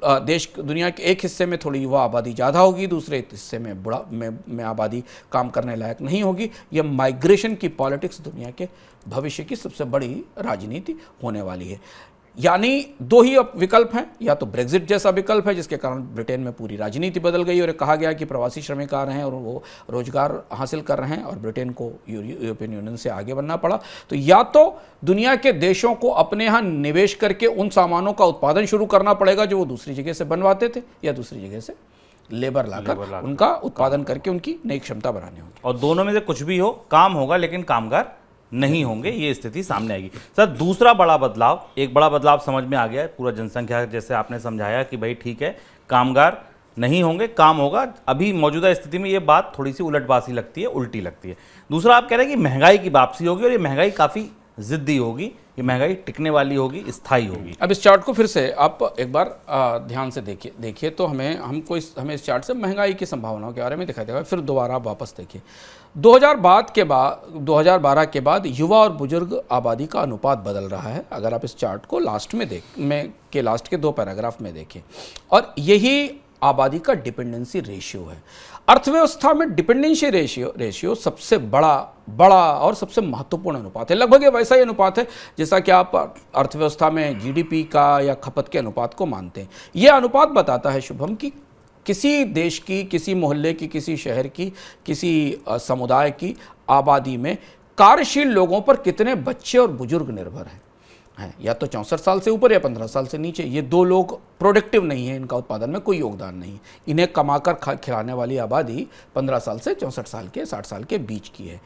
दुनिया के एक हिस्से में थोड़ी युवा आबादी ज़्यादा होगी, दूसरे हिस्से में आबादी काम करने लायक नहीं होगी। यह माइग्रेशन की पॉलिटिक्स दुनिया के भविष्य की सबसे बड़ी राजनीति होने वाली है। यानी 2 ही विकल्प हैं, या तो ब्रेग्जिट जैसा विकल्प है जिसके कारण ब्रिटेन में पूरी राजनीति बदल गई और कहा गया कि प्रवासी श्रमिक आ रहे हैं और वो रोजगार हासिल कर रहे हैं और ब्रिटेन को यूरोपियन यूनियन से आगे बढ़ना पड़ा। तो या तो दुनिया के देशों को अपने यहाँ निवेश करके उन सामानों का उत्पादन शुरू करना पड़ेगा जो वो दूसरी जगह से बनवाते थे, या दूसरी जगह से लेबर लाकर उनका उत्पादन करके उनकी नई क्षमता बनानी होगी। और दोनों में से कुछ भी हो, काम होगा लेकिन कामगार नहीं होंगे, ये स्थिति सामने आएगी। सर, दूसरा बड़ा बदलाव, एक बड़ा बदलाव समझ में आ गया है, पूरा जनसंख्या जैसे आपने समझाया कि भाई ठीक है, कामगार नहीं होंगे, काम होगा। अभी मौजूदा स्थिति में ये बात थोड़ी सी उलटबासी लगती है, उल्टी लगती है। दूसरा, आप कह रहे हैं कि महंगाई की वापसी होगी और ये महंगाई काफ़ी जिद्दी होगी, ये महंगाई टिकने वाली होगी, स्थायी होगी। अब इस चार्ट को फिर से आप एक बार ध्यान से देखिए तो हमें इस चार्ट से महंगाई की संभावनाओं के बारे में दिखाई देगा। फिर दोबारा आप वापस देखिए, 2012 के बाद युवा और बुजुर्ग आबादी का अनुपात बदल रहा है। अगर आप इस चार्ट को लास्ट के 2 पैराग्राफ में देखें, और यही आबादी का डिपेंडेंसी रेशियो है। अर्थव्यवस्था में डिपेंडेंसी रेशियो सबसे बड़ा और सबसे महत्वपूर्ण अनुपात है। लगभग ये वैसा ही अनुपात है जैसा कि आप अर्थव्यवस्था में जीडीपी का या खपत के अनुपात को मानते हैं। यह अनुपात बताता है, शुभम, कि किसी देश की, किसी मोहल्ले की, किसी शहर की, किसी समुदाय की आबादी में कार्यशील लोगों पर कितने बच्चे और बुजुर्ग निर्भर हैं। या तो 64 साल से ऊपर या 15 साल से नीचे। ये 2 लोग प्रोडक्टिव नहीं है, इनका उत्पादन में कोई योगदान नहीं। इन्हें कमाकर खिलाने वाली आबादी 15 साल से 64 साल के, 60 साल के बीच की है।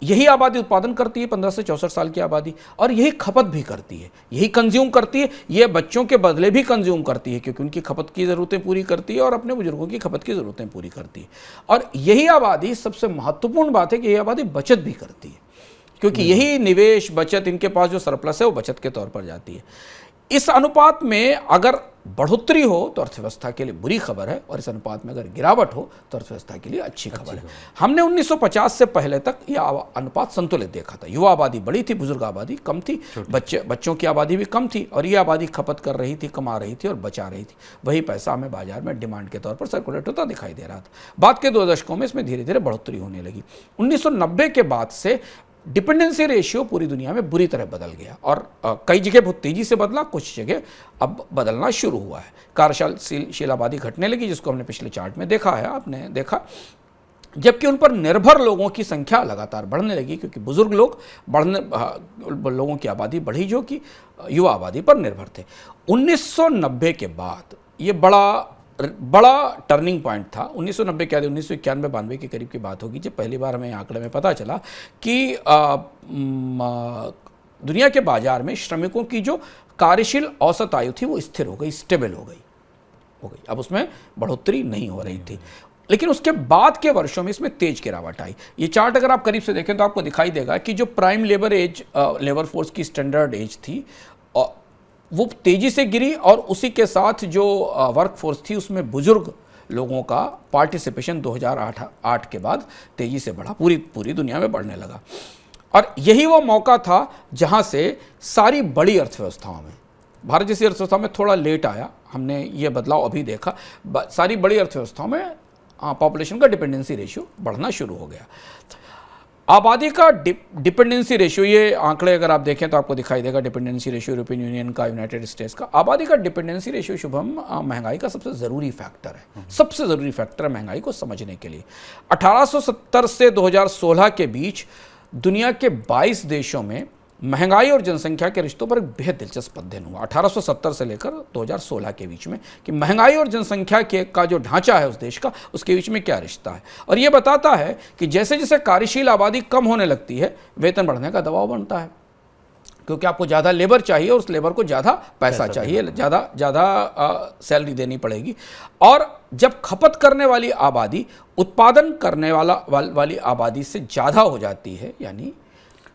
यही आबादी उत्पादन करती है, 15 से 64 साल की आबादी, और यही खपत भी करती है, यही कंज्यूम करती है। ये बच्चों के बदले भी कंज्यूम करती है, क्योंकि उनकी खपत की ज़रूरतें पूरी करती है और अपने बुजुर्गों की खपत की ज़रूरतें पूरी करती है। और यही आबादी, सबसे महत्वपूर्ण बात है कि यही आबादी बचत भी करती है, क्योंकि यही निवेश, बचत, इनके पास जो सरप्लस है वो बचत के तौर पर जाती है। इस अनुपात में अगर बढ़ोतरी हो तो अर्थव्यवस्था के लिए बुरी खबर है, और इस अनुपात में अगर गिरावट हो तो अर्थव्यवस्था के लिए अच्छी खबर है। हमने 1950 से पहले तक यह अनुपात संतुलित देखा था। युवा आबादी बड़ी थी, बुजुर्ग आबादी कम थी, बच्चों की आबादी भी कम थी, और ये आबादी खपत कर रही थी, कमा रही थी और बचा रही थी। वही पैसा हमें बाजार में डिमांड के तौर पर सर्कुलेट होता दिखाई दे रहा था। बाद के 2 दशकों में इसमें धीरे धीरे बढ़ोतरी होने लगी। 1990 के बाद से डिपेंडेंसी रेशियो पूरी दुनिया में बुरी तरह बदल गया, और कई जगह बहुत तेजी से बदला, कुछ जगह अब बदलना शुरू हुआ है। कार्यशील आबादी घटने लगी, जिसको हमने पिछले चार्ट में देखा है, आपने देखा। जबकि उन पर निर्भर लोगों की संख्या लगातार बढ़ने लगी, क्योंकि बुजुर्ग लोग लोगों की आबादी बढ़ी जो कि युवा आबादी पर निर्भर थे। 1990 के बाद ये बड़ा टर्निंग पॉइंट था। 1990 के बाद 1991-92 के करीब की बात होगी, जब पहली बार हमें आंकड़े में पता चला कि दुनिया के बाजार में श्रमिकों की जो कार्यशील औसत आयु थी वो स्थिर हो गई, स्टेबल हो गई। अब उसमें बढ़ोतरी नहीं हो रही थी, लेकिन उसके बाद के वर्षों में इसमें तेज गिरावट आई। ये चार्ट अगर आप करीब से देखें तो आपको दिखाई देगा कि जो प्राइम लेबर फोर्स की स्टैंडर्ड एज थी वो तेजी से गिरी, और उसी के साथ जो वर्क फोर्स थी उसमें बुजुर्ग लोगों का पार्टिसिपेशन 2008 के बाद तेजी से बढ़ा, पूरी दुनिया में बढ़ने लगा। और यही वो मौका था जहां से सारी बड़ी अर्थव्यवस्थाओं में, भारत जैसी अर्थव्यवस्था में थोड़ा लेट आया, हमने ये बदलाव अभी देखा, सारी बड़ी अर्थव्यवस्थाओं में पॉपुलेशन का डिपेंडेंसी रेशियो बढ़ना शुरू हो गया। आबादी का डिपेंडेंसी रेशियो, ये आंकड़े अगर आप देखें तो आपको दिखाई देगा, डिपेंडेंसी रेशियो यूरोपियन यूनियन का, यूनाइटेड स्टेट्स का। आबादी का डिपेंडेंसी रेशियो शुभम महंगाई का सबसे ज़रूरी फैक्टर है, सबसे ज़रूरी फैक्टर है महंगाई को समझने के लिए। 1870 से 2016 के बीच दुनिया के 22 देशों में महंगाई और जनसंख्या के रिश्तों पर एक बेहद दिलचस्प अध्ययन हुआ 1870 से लेकर 2016 के बीच में, कि महंगाई और जनसंख्या का जो ढांचा है उस देश का, उसके बीच में क्या रिश्ता है। और यह बताता है कि जैसे जैसे कार्यशील आबादी कम होने लगती है, वेतन बढ़ने का दबाव बनता है, क्योंकि आपको ज़्यादा लेबर चाहिए और उस लेबर को ज़्यादा पैसा चाहिए, ज़्यादा सैलरी देनी पड़ेगी। और जब खपत करने वाली आबादी उत्पादन करने वाली आबादी से ज़्यादा हो जाती है, यानी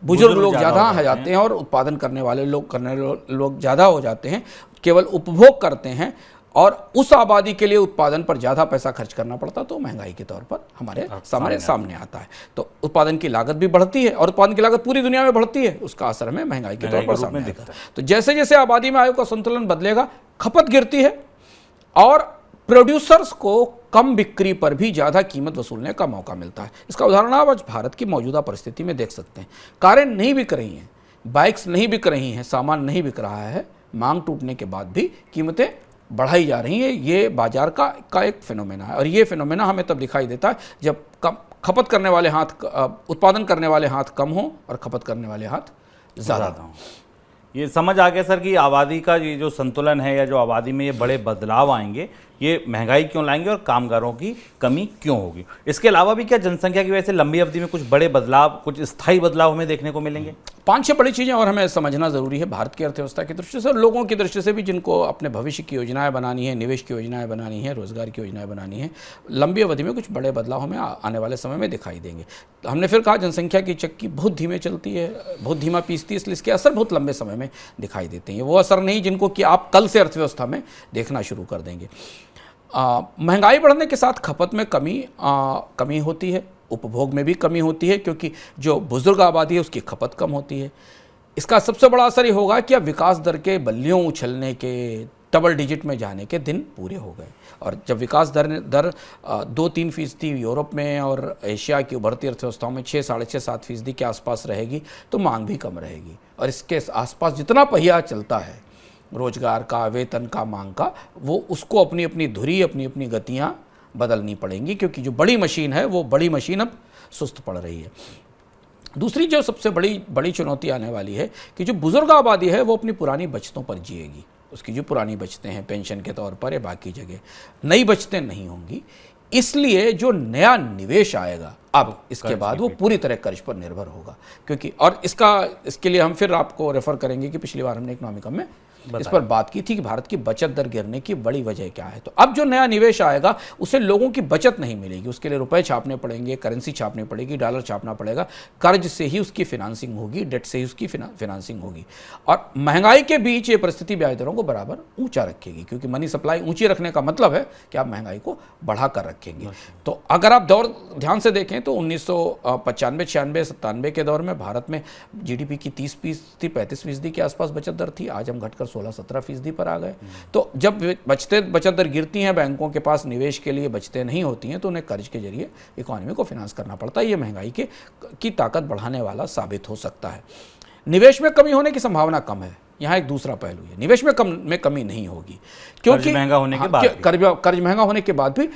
बुजुर्ग लोग ज़्यादा आ जाते हैं और उत्पादन करने वाले लोग ज़्यादा हो जाते हैं, केवल उपभोग करते हैं, और उस आबादी के लिए उत्पादन पर ज़्यादा पैसा खर्च करना पड़ता, तो महंगाई के तौर पर हमारे सामने आता है। तो उत्पादन की लागत भी बढ़ती है, और उत्पादन की लागत पूरी दुनिया में बढ़ती है, उसका असर हमें महंगाई के तौर पर सामने आता है। तो जैसे जैसे आबादी में आयु का संतुलन बदलेगा, खपत गिरती है, और प्रोड्यूसर्स को कम बिक्री पर भी ज़्यादा कीमत वसूलने का मौका मिलता है। इसका उदाहरण आप आज भारत की मौजूदा परिस्थिति में देख सकते हैं। कारें नहीं बिक रही हैं, बाइक्स नहीं बिक रही हैं, सामान नहीं बिक रहा है, मांग टूटने के बाद भी कीमतें बढ़ाई जा रही हैं। ये बाजार का एक फिनोमेना है, और ये फिनोमेना हमें तब दिखाई देता है जब खपत करने वाले हाथ, उत्पादन करने वाले हाथ कम हों और खपत करने वाले हाथ ज़्यादा हों। ये समझ आ गया सर कि आबादी का ये जो संतुलन है, या जो आबादी में ये बड़े बदलाव आएंगे, ये महंगाई क्यों लाएंगे और कामगारों की कमी क्यों होगी। इसके अलावा भी क्या जनसंख्या की वजह से लंबी अवधि में कुछ बड़े बदलाव, कुछ स्थायी बदलाव हमें देखने को मिलेंगे? 5-6 बड़ी चीज़ें और हमें समझना ज़रूरी है भारत की अर्थव्यवस्था की दृष्टि से, और लोगों की दृष्टि से भी, जिनको अपने भविष्य की योजनाएं बनानी है, निवेश की योजनाएं बनानी है, रोजगार की योजनाएं बनानी है। लंबी अवधि में कुछ बड़े बदलाव हमें आने वाले समय में दिखाई देंगे। हमने फिर कहा जनसंख्या की चक्की बहुत धीमे चलती है, बहुत धीमा पीसती है, इसलिए इसके असर बहुत लंबे समय में दिखाई देते हैं। वो असर नहीं जिनको कि आप कल से अर्थव्यवस्था में देखना शुरू कर देंगे। महंगाई बढ़ने के साथ खपत में कमी होती है, उपभोग में भी कमी होती है, क्योंकि जो बुजुर्ग आबादी है उसकी खपत कम होती है। इसका सबसे बड़ा असर ये होगा कि अब विकास दर के बल्लियों उछलने के, डबल डिजिट में जाने के दिन पूरे हो गए, और जब विकास दर 2-3% यूरोप में और एशिया की उभरती अर्थव्यवस्थाओं में 6-6.5-7% के आसपास रहेगी, तो मांग भी कम रहेगी। और इसके आसपास जितना पहिया चलता है रोजगार का, वेतन का, मांग का, वो उसको अपनी अपनी धुरी, अपनी अपनी गतियाँ बदलनी पड़ेंगी, क्योंकि जो बड़ी मशीन है वो बड़ी मशीन अब सुस्त पड़ रही है। दूसरी जो सबसे बड़ी चुनौती आने वाली है कि जो बुजुर्ग आबादी है वो अपनी पुरानी बचतों पर जिएगी। उसकी जो पुरानी बचतें हैं पेंशन के तौर पर या बाकी जगह, नई बचतें नहीं होंगी। इसलिए जो नया निवेश आएगा अब इसके बाद वो पूरी तरह कर्ज पर निर्भर होगा, क्योंकि और इसके लिए हम फिर आपको रेफर करेंगे कि पिछली बार हमने इकोनॉमिकम में इस पर बात की थी कि भारत की बचत दर गिरने की बड़ी वजह क्या है। तो अब जो नया निवेश आएगा उसे लोगों की बचत नहीं मिलेगी, उसके लिए रुपए छापने पड़ेंगे, करेंसी छापनी पड़ेगी, डॉलर छापना पड़ेगा, कर्ज से ही उसकी फिनांसिंग होगी, डेट से ही उसकी फिनांसिंग होगी। और महंगाई के बीच ये परिस्थिति ब्याज दरों को बराबर ऊंचा रखेगी, क्योंकि मनी सप्लाई ऊंची रखने का मतलब है कि आप महंगाई को बढ़ा कर रखेंगे। तो अगर आप दौर ध्यान से देखें तो 1995, 96, 97 के दौर में भारत में जीडीपी की 30%, 35% के आसपास बचत दर थी। आज हम घटकर 16-17% पर आ गए। तो जब बचत दर गिरती हैं, बैंकों के पास निवेश के लिए बचतें नहीं होती हैं, तो उन्हें कर्ज के जरिए इकोनॉमी को फिनांस करना पड़ता है। ये महंगाई की ताकत बढ़ाने वाला साबित हो सकता है। निवेश में कमी होने की संभावना कम है। यहाँ एक दूसरा पहलू है, निवेश में कमी नहीं होगी, क्योंकि कर्ज महंगा होने के बाद कर्ज महंगा होने के बाद भी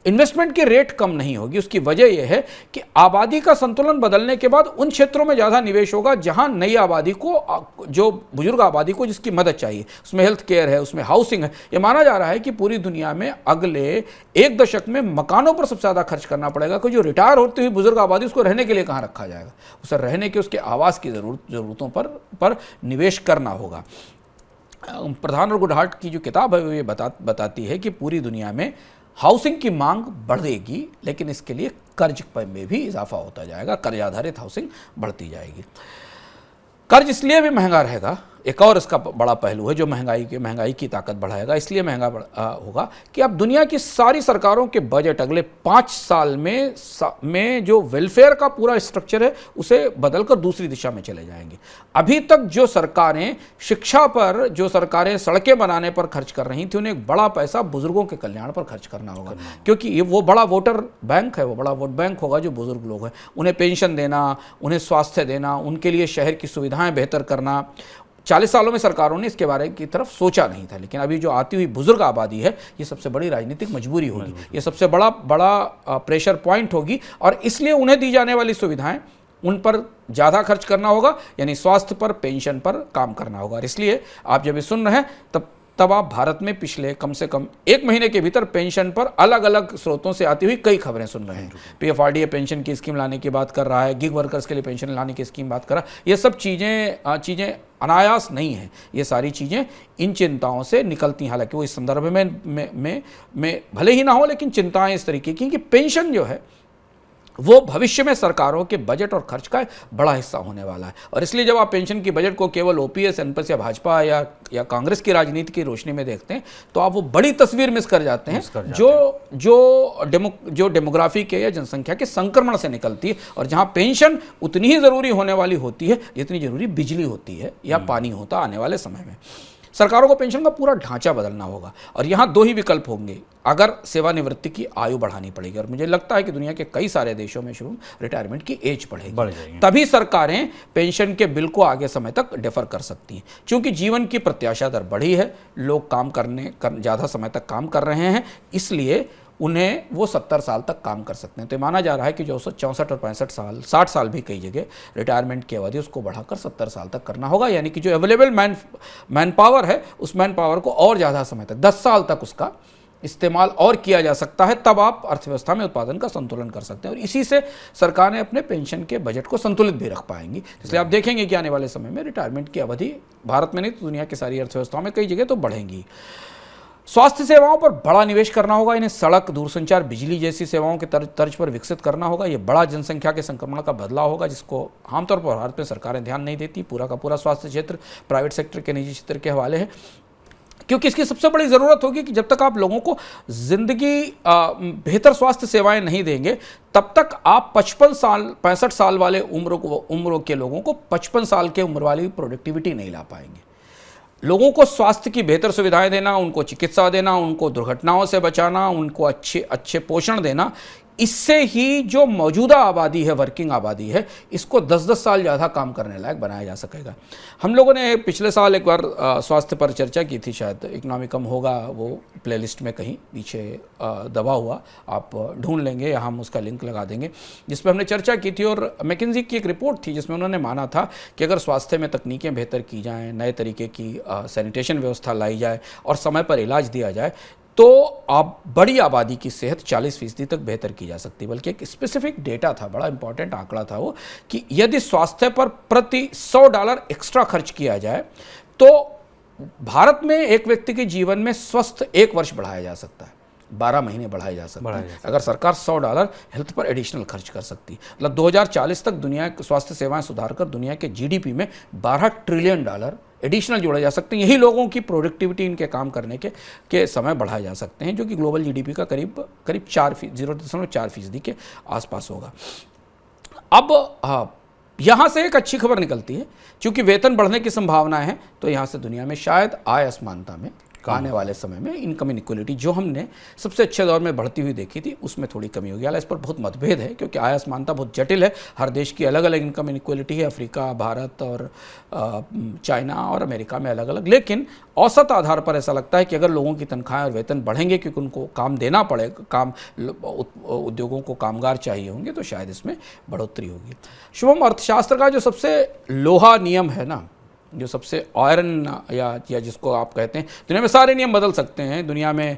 इन्वेस्टमेंट की रेट कम नहीं होगी। उसकी वजह यह है कि आबादी का संतुलन बदलने के बाद उन क्षेत्रों में ज़्यादा निवेश होगा जहां नई आबादी को, जो बुजुर्ग आबादी को जिसकी मदद चाहिए, उसमें हेल्थ केयर है, उसमें हाउसिंग है। यह माना जा रहा है कि पूरी दुनिया में अगले 1 दशक में मकानों पर सबसे ज़्यादा खर्च करना पड़ेगा, कि जो रिटायर होती हुई बुजुर्ग आबादी उसको रहने के लिए कहाँ रखा जाएगा, उसे रहने के, उसके आवास की ज़रूरतों पर निवेश करना होगा। प्रधान और गुडहार्ट की जो किताब है वो ये बताती है कि पूरी दुनिया में हाउसिंग की मांग बढ़ेगी, लेकिन इसके लिए कर्ज में भी इजाफा होता जाएगा, कर्ज आधारित हाउसिंग बढ़ती जाएगी। कर्ज इसलिए भी महंगा रहेगा, एक और इसका बड़ा पहलू है जो महंगाई की ताकत बढ़ाएगा। इसलिए महंगा होगा कि अब दुनिया की सारी सरकारों के बजट अगले 5 साल में जो वेलफेयर का पूरा स्ट्रक्चर है उसे बदलकर दूसरी दिशा में चले जाएंगे। अभी तक जो सरकारें शिक्षा पर, जो सरकारें सड़कें बनाने पर खर्च कर रही थी, उन्हें एक बड़ा पैसा बुजुर्गों के कल्याण पर खर्च करना होगा, क्योंकि ये वो बड़ा वोटर बैंक है, वो बड़ा वोट बैंक होगा जो बुजुर्ग लोग हैं। उन्हें पेंशन देना, उन्हें स्वास्थ्य देना, उनके लिए शहर की सुविधाएं बेहतर करना। 40 सालों में सरकारों ने इसके बारे की तरफ सोचा नहीं था, लेकिन अभी जो आती हुई बुजुर्ग आबादी है, ये सबसे बड़ी राजनीतिक मजबूरी होगी, ये सबसे बड़ा प्रेशर पॉइंट होगी, और इसलिए उन्हें दी जाने वाली सुविधाएं, उन पर ज़्यादा खर्च करना होगा, यानी स्वास्थ्य पर, पेंशन पर काम करना होगा। और इसलिए आप जब ये सुन रहे हैं तब आप भारत में पिछले कम से कम 1 महीने के भीतर पेंशन पर अलग अलग स्रोतों से आती हुई कई खबरें सुन रहे हैं। PFRDA पेंशन की स्कीम लाने की बात कर रहा है, गिग वर्कर्स के लिए पेंशन लाने की स्कीम बात कर रहा है। ये सब चीज़ें अनायास नहीं हैं, ये सारी चीज़ें इन चिंताओं से निकलती हैं। हालांकि वो इस संदर्भ में भले ही ना हो, लेकिन चिंताएं इस तरीके की कि पेंशन जो है वो भविष्य में सरकारों के बजट और खर्च का बड़ा हिस्सा होने वाला है। और इसलिए जब आप पेंशन की बजट को केवल OPS, NPS या भाजपा या कांग्रेस की राजनीति की रोशनी में देखते हैं, तो आप वो बड़ी तस्वीर मिस कर जाते हैं जो डेमोग्राफी के या जनसंख्या के संक्रमण से निकलती है, और जहां पेंशन उतनी ही जरूरी होने वाली होती है जितनी जरूरी बिजली होती है या पानी होता आने वाले समय में। सरकारों को पेंशन का पूरा ढांचा बदलना होगा, और यहाँ 2 ही विकल्प होंगे। अगर सेवानिवृत्ति की आयु बढ़ानी पड़ेगी, और मुझे लगता है कि दुनिया के कई सारे देशों में शुरू रिटायरमेंट की एज बढ़ेगी, तभी सरकारें पेंशन के बिल को आगे समय तक डिफर कर सकती हैं। क्योंकि जीवन की प्रत्याशा दर बढ़ी है, लोग ज़्यादा समय तक काम कर रहे हैं, इसलिए उन्हें वो 70 साल तक काम कर सकते हैं। तो माना जा रहा है कि जो 64 और 65 साल, 60 साल भी कई जगह रिटायरमेंट की अवधि उसको बढ़ाकर 70 साल तक करना होगा। यानी कि जो अवेलेबल मैन पावर है, उस मैन पावर को और ज़्यादा समय तक, 10 साल तक उसका इस्तेमाल और किया जा सकता है। तब आप अर्थव्यवस्था में उत्पादन का संतुलन कर सकते हैं, और इसी से सरकारें अपने पेंशन के बजट को संतुलित भी रख पाएंगी। इसलिए आप देखेंगे कि आने वाले समय में रिटायरमेंट की अवधि भारत में नहीं तो दुनिया की सारी अर्थव्यवस्थाओं में कई जगह तो बढ़ेंगी। स्वास्थ्य सेवाओं पर बड़ा निवेश करना होगा, इन्हें सड़क, दूरसंचार, बिजली जैसी सेवाओं के तर्ज पर विकसित करना होगा। ये बड़ा जनसंख्या के संक्रमण का बदलाव होगा, जिसको आमतौर पर भारत में सरकारें ध्यान नहीं देती। पूरा का पूरा स्वास्थ्य क्षेत्र प्राइवेट सेक्टर के, निजी क्षेत्र के हवाले है, क्योंकि इसकी सबसे बड़ी ज़रूरत होगी कि जब तक आप लोगों को ज़िंदगी बेहतर स्वास्थ्य सेवाएं नहीं देंगे, तब तक आप 65 साल वाले उम्र के लोगों को 55 साल के उम्र वाली प्रोडक्टिविटी नहीं ला पाएंगे। लोगों को स्वास्थ्य की बेहतर सुविधाएं देना, उनको चिकित्सा देना, उनको दुर्घटनाओं से बचाना, उनको अच्छे पोषण देना, इससे ही जो मौजूदा आबादी है, वर्किंग आबादी है, इसको 10-10 साल ज़्यादा काम करने लायक बनाया जा सकेगा। हम लोगों ने पिछले साल एक बार स्वास्थ्य पर चर्चा की थी, शायद इकोनॉमिकम होगा वो प्लेलिस्ट में कहीं पीछे दबा हुआ, आप ढूंढ लेंगे या हम उसका लिंक लगा देंगे, जिसमें हमने चर्चा की थी। और मैकेंजी की एक रिपोर्ट थी जिसमें उन्होंने माना था कि अगर स्वास्थ्य में तकनीकें बेहतर की जाएँ, नए तरीके की सैनिटेशन व्यवस्था लाई जाए और समय पर इलाज दिया जाए, तो आप बड़ी आबादी की सेहत 40% तक बेहतर की जा सकती है। बल्कि एक स्पेसिफिक डेटा था, बड़ा इंपॉर्टेंट आंकड़ा था वो, कि यदि स्वास्थ्य पर प्रति $100 एक्स्ट्रा खर्च किया जाए तो भारत में एक व्यक्ति के जीवन में स्वस्थ 1 वर्ष बढ़ाया जा सकता है, 12 महीने बढ़ाए जा सकते हैं, अगर सरकार $100 हेल्थ पर एडिशनल खर्च कर सकती है। मतलब 2040 तक दुनिया की स्वास्थ्य सेवाएं सुधार कर दुनिया के GDP में $12 ट्रिलियन एडिशनल जोड़े जा सकते हैं। यही लोगों की प्रोडक्टिविटी, इनके काम करने के समय बढ़ाए जा सकते हैं, जो कि ग्लोबल GDP का करीब 0.4% के आसपास होगा। अब यहाँ से एक अच्छी खबर निकलती है, क्योंकि वेतन बढ़ने की संभावना है, तो यहाँ से दुनिया में शायद आय असमानता में आने वाले समय में इनकम इनइक्वलिटी जो हमने सबसे अच्छे दौर में बढ़ती हुई देखी थी उसमें थोड़ी कमी होगी। हालांकि इस पर बहुत मतभेद है क्योंकि आय असमानता बहुत जटिल है, हर देश की अलग अलग इनकम इनइक्वलिटी है, अफ्रीका, भारत और चाइना और अमेरिका में अलग अलग। लेकिन औसत आधार पर ऐसा लगता है कि अगर लोगों की तनख्वाहें और वेतन बढ़ेंगे क्योंकि उनको काम देना पड़ेगा, उद्योगों को कामगार चाहिए होंगे, तो शायद इसमें बढ़ोतरी होगी। शुभम, अर्थशास्त्र का जो सबसे लोहा नियम है ना, जो सबसे आयरन या जिसको आप कहते हैं, दुनिया में सारे नियम बदल सकते हैं, दुनिया में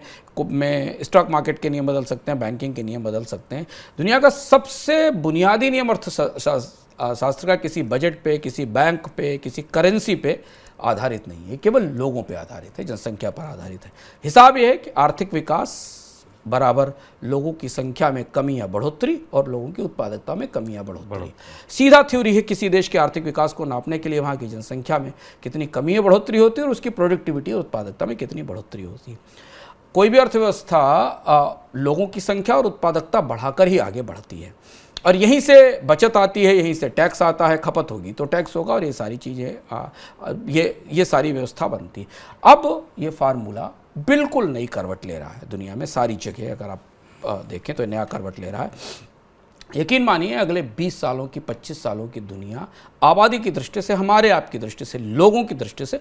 स्टॉक मार्केट के नियम बदल सकते हैं, बैंकिंग के नियम बदल सकते हैं, दुनिया का सबसे बुनियादी नियम अर्थशास्त्र का किसी बजट पे, किसी बैंक पे, किसी करेंसी पे आधारित नहीं है, केवल लोगों पे आधारित है, जनसंख्या पर आधारित है। हिसाब यह है कि आर्थिक विकास बराबर लोगों की संख्या में कमी या बढ़ोतरी और लोगों की उत्पादकता में कमी या बढ़ोतरी। सीधा थ्योरी है किसी देश के आर्थिक विकास को नापने के लिए वहाँ की जनसंख्या में कितनी कमी या बढ़ोतरी होती है और उसकी प्रोडक्टिविटी और उत्पादकता में कितनी बढ़ोतरी होती है। कोई भी अर्थव्यवस्था लोगों की संख्या और उत्पादकता बढ़ाकर ही आगे बढ़ती है और यहीं से बचत आती है, यहीं से टैक्स आता है, खपत होगी तो टैक्स होगा और ये सारी चीज़ें ये सारी व्यवस्था बनती है। अब ये फार्मूला बिल्कुल नई करवट ले रहा है दुनिया में, सारी जगह अगर आप देखें तो नया करवट ले रहा है। यकीन मानिए अगले 20 सालों की, 25 सालों की दुनिया आबादी की दृष्टि से, हमारे आपकी दृष्टि से, लोगों की दृष्टि से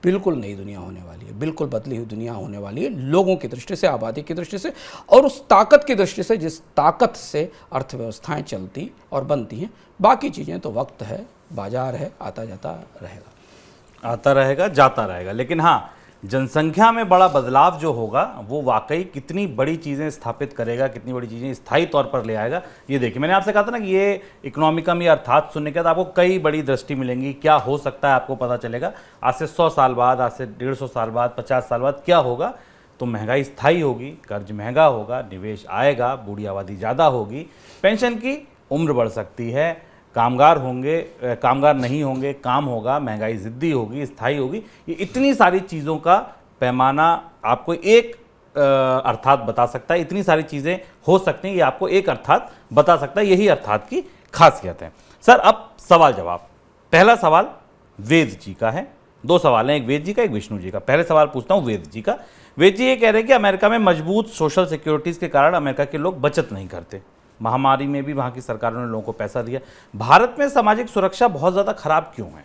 बिल्कुल नई दुनिया होने वाली है, बिल्कुल बदली हुई दुनिया होने वाली है, लोगों की दृष्टि से, आबादी की दृष्टि से और उस ताकत की दृष्टि से जिस ताकत से अर्थव्यवस्थाएं चलती और बनती हैं। बाकी चीज़ें तो वक्त है, बाजार है, आता जाता रहेगा, आता रहेगा, जाता रहेगा। लेकिन हाँ, जनसंख्या में बड़ा बदलाव जो होगा वो वाकई कितनी बड़ी चीज़ें स्थापित करेगा, कितनी बड़ी चीज़ें स्थायी तौर पर ले आएगा, ये देखिए। मैंने आपसे कहा था ना कि ये इकोनॉमिकम या अर्थात सुनने के बाद आपको कई बड़ी दृष्टि मिलेंगी, क्या हो सकता है आपको पता चलेगा। आज से 100 साल बाद, आज से 150 साल बाद, 50 साल बाद क्या होगा। तो महंगाई स्थायी होगी, कर्ज महंगा होगा, निवेश आएगा, बूढ़ी आबादी ज़्यादा होगी, पेंशन की उम्र बढ़ सकती है, कामगार होंगे, कामगार नहीं होंगे, काम होगा, महंगाई ज़िद्दी होगी, स्थायी होगी। ये इतनी सारी चीज़ों का पैमाना आपको एक अर्थात बता सकता है, इतनी सारी चीज़ें हो सकती हैं, ये आपको एक अर्थात बता सकता है। यही अर्थात की खासियत है। सर, अब सवाल जवाब। पहला सवाल वेद जी का है, 2 सवाल हैं, एक वेद जी का, एक विष्णु जी का। पहले सवाल पूछता हूँ वेद जी का। वेद जी ये कह रहे हैं कि अमेरिका में मजबूत सोशल सिक्योरिटीज़ के कारण अमेरिका के लोग बचत नहीं करते, महामारी में भी वहाँ की सरकारों ने लोगों को पैसा दिया। भारत में सामाजिक सुरक्षा बहुत ज़्यादा खराब क्यों है?